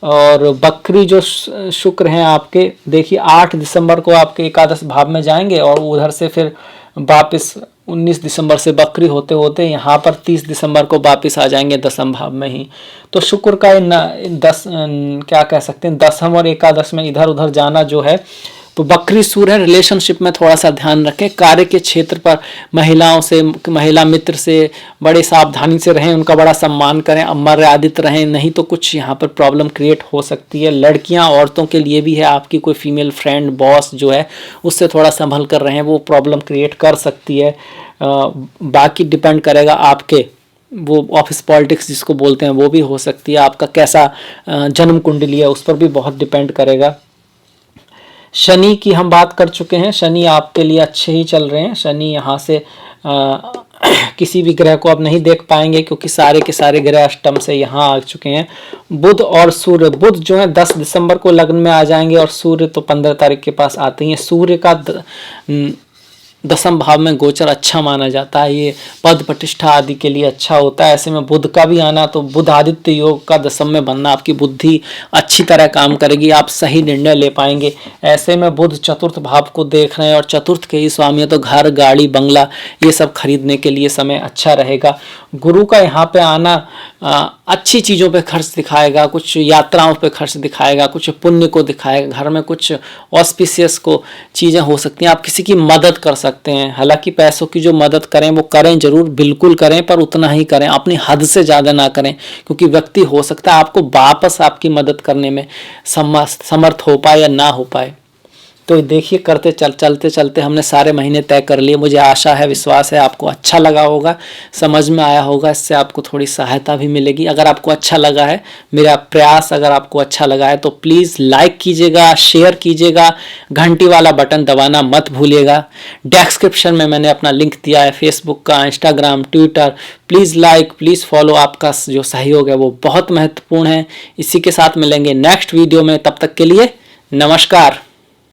और वक्री जो शुक्र हैं आपके, देखिए 8 दिसंबर को आपके एकादश भाव में जाएंगे और उधर से फिर वापस 19 दिसंबर से वक्री होते होते यहाँ पर 30 दिसंबर को वापस आ जाएंगे दसम भाव में ही। तो शुक्र का क्या कह सकते हैं, दसम और एकादश में इधर उधर जाना जो है, तो वक्री सूर्य है। रिलेशनशिप में थोड़ा सा ध्यान रखें। कार्य के क्षेत्र पर महिलाओं से, महिला मित्र से बड़े सावधानी से रहें, उनका बड़ा सम्मान करें, मर्यादित रहें, नहीं तो कुछ यहाँ पर प्रॉब्लम क्रिएट हो सकती है। लड़कियाँ, औरतों के लिए भी है, आपकी कोई फीमेल फ्रेंड, बॉस जो है उससे थोड़ा संभल कर रहें, वो प्रॉब्लम क्रिएट कर सकती है। बाकी डिपेंड करेगा आपके, वो ऑफिस पॉलिटिक्स जिसको बोलते हैं वो भी हो सकती है। आपका कैसा जन्म कुंडली है उस पर भी बहुत डिपेंड करेगा। शनि की हम बात कर चुके हैं, शनि आपके लिए अच्छे ही चल रहे हैं। शनि यहाँ से किसी भी ग्रह को अब नहीं देख पाएंगे क्योंकि सारे के सारे ग्रह अष्टम से यहाँ आ चुके हैं। बुध और सूर्य, बुध जो है 10 दिसंबर को लग्न में आ जाएंगे और सूर्य तो 15 तारीख के पास आते हैं। सूर्य का दसम भाव में गोचर अच्छा माना जाता है, ये पद प्रतिष्ठा आदि के लिए अच्छा होता है। ऐसे में बुध का भी आना, तो बुध आदित्य योग का दसम में बनना, आपकी बुद्धि अच्छी तरह काम करेगी, आप सही निर्णय ले पाएंगे। ऐसे में बुध चतुर्थ भाव को देख रहे हैं और चतुर्थ के ही स्वामी है, तो घर गाड़ी बंगला ये सब खरीदने के लिए समय अच्छा रहेगा। गुरु का यहाँ पे आना अच्छी चीज़ों पे खर्च दिखाएगा, कुछ यात्राओं पे खर्च दिखाएगा, कुछ पुण्य को दिखाएगा, घर में कुछ ऑस्पिशियस को चीज़ें हो सकती हैं, आप किसी की मदद कर सकते हैं। हालांकि पैसों की जो मदद करें वो करें जरूर, बिल्कुल करें, पर उतना ही करें, अपनी हद से ज़्यादा ना करें, क्योंकि व्यक्ति हो सकता है आपको वापस आपकी मदद करने में समर्थ हो पाए या ना हो पाए। तो देखिए चलते चलते हमने सारे महीने तय कर लिए। मुझे आशा है, विश्वास है आपको अच्छा लगा होगा, समझ में आया होगा, इससे आपको थोड़ी सहायता भी मिलेगी। अगर आपको अच्छा लगा है मेरा प्रयास, अगर आपको अच्छा लगा है तो प्लीज़ लाइक कीजिएगा, शेयर कीजिएगा, घंटी वाला बटन दबाना मत भूलिएगा। डिस्क्रिप्शन में मैंने अपना लिंक दिया है फेसबुक का, Instagram, Twitter. Please like, please follow, आपका जो सहयोग है वो बहुत महत्वपूर्ण है। इसी के साथ मिलेंगे नेक्स्ट वीडियो में, तब तक के लिए नमस्कार।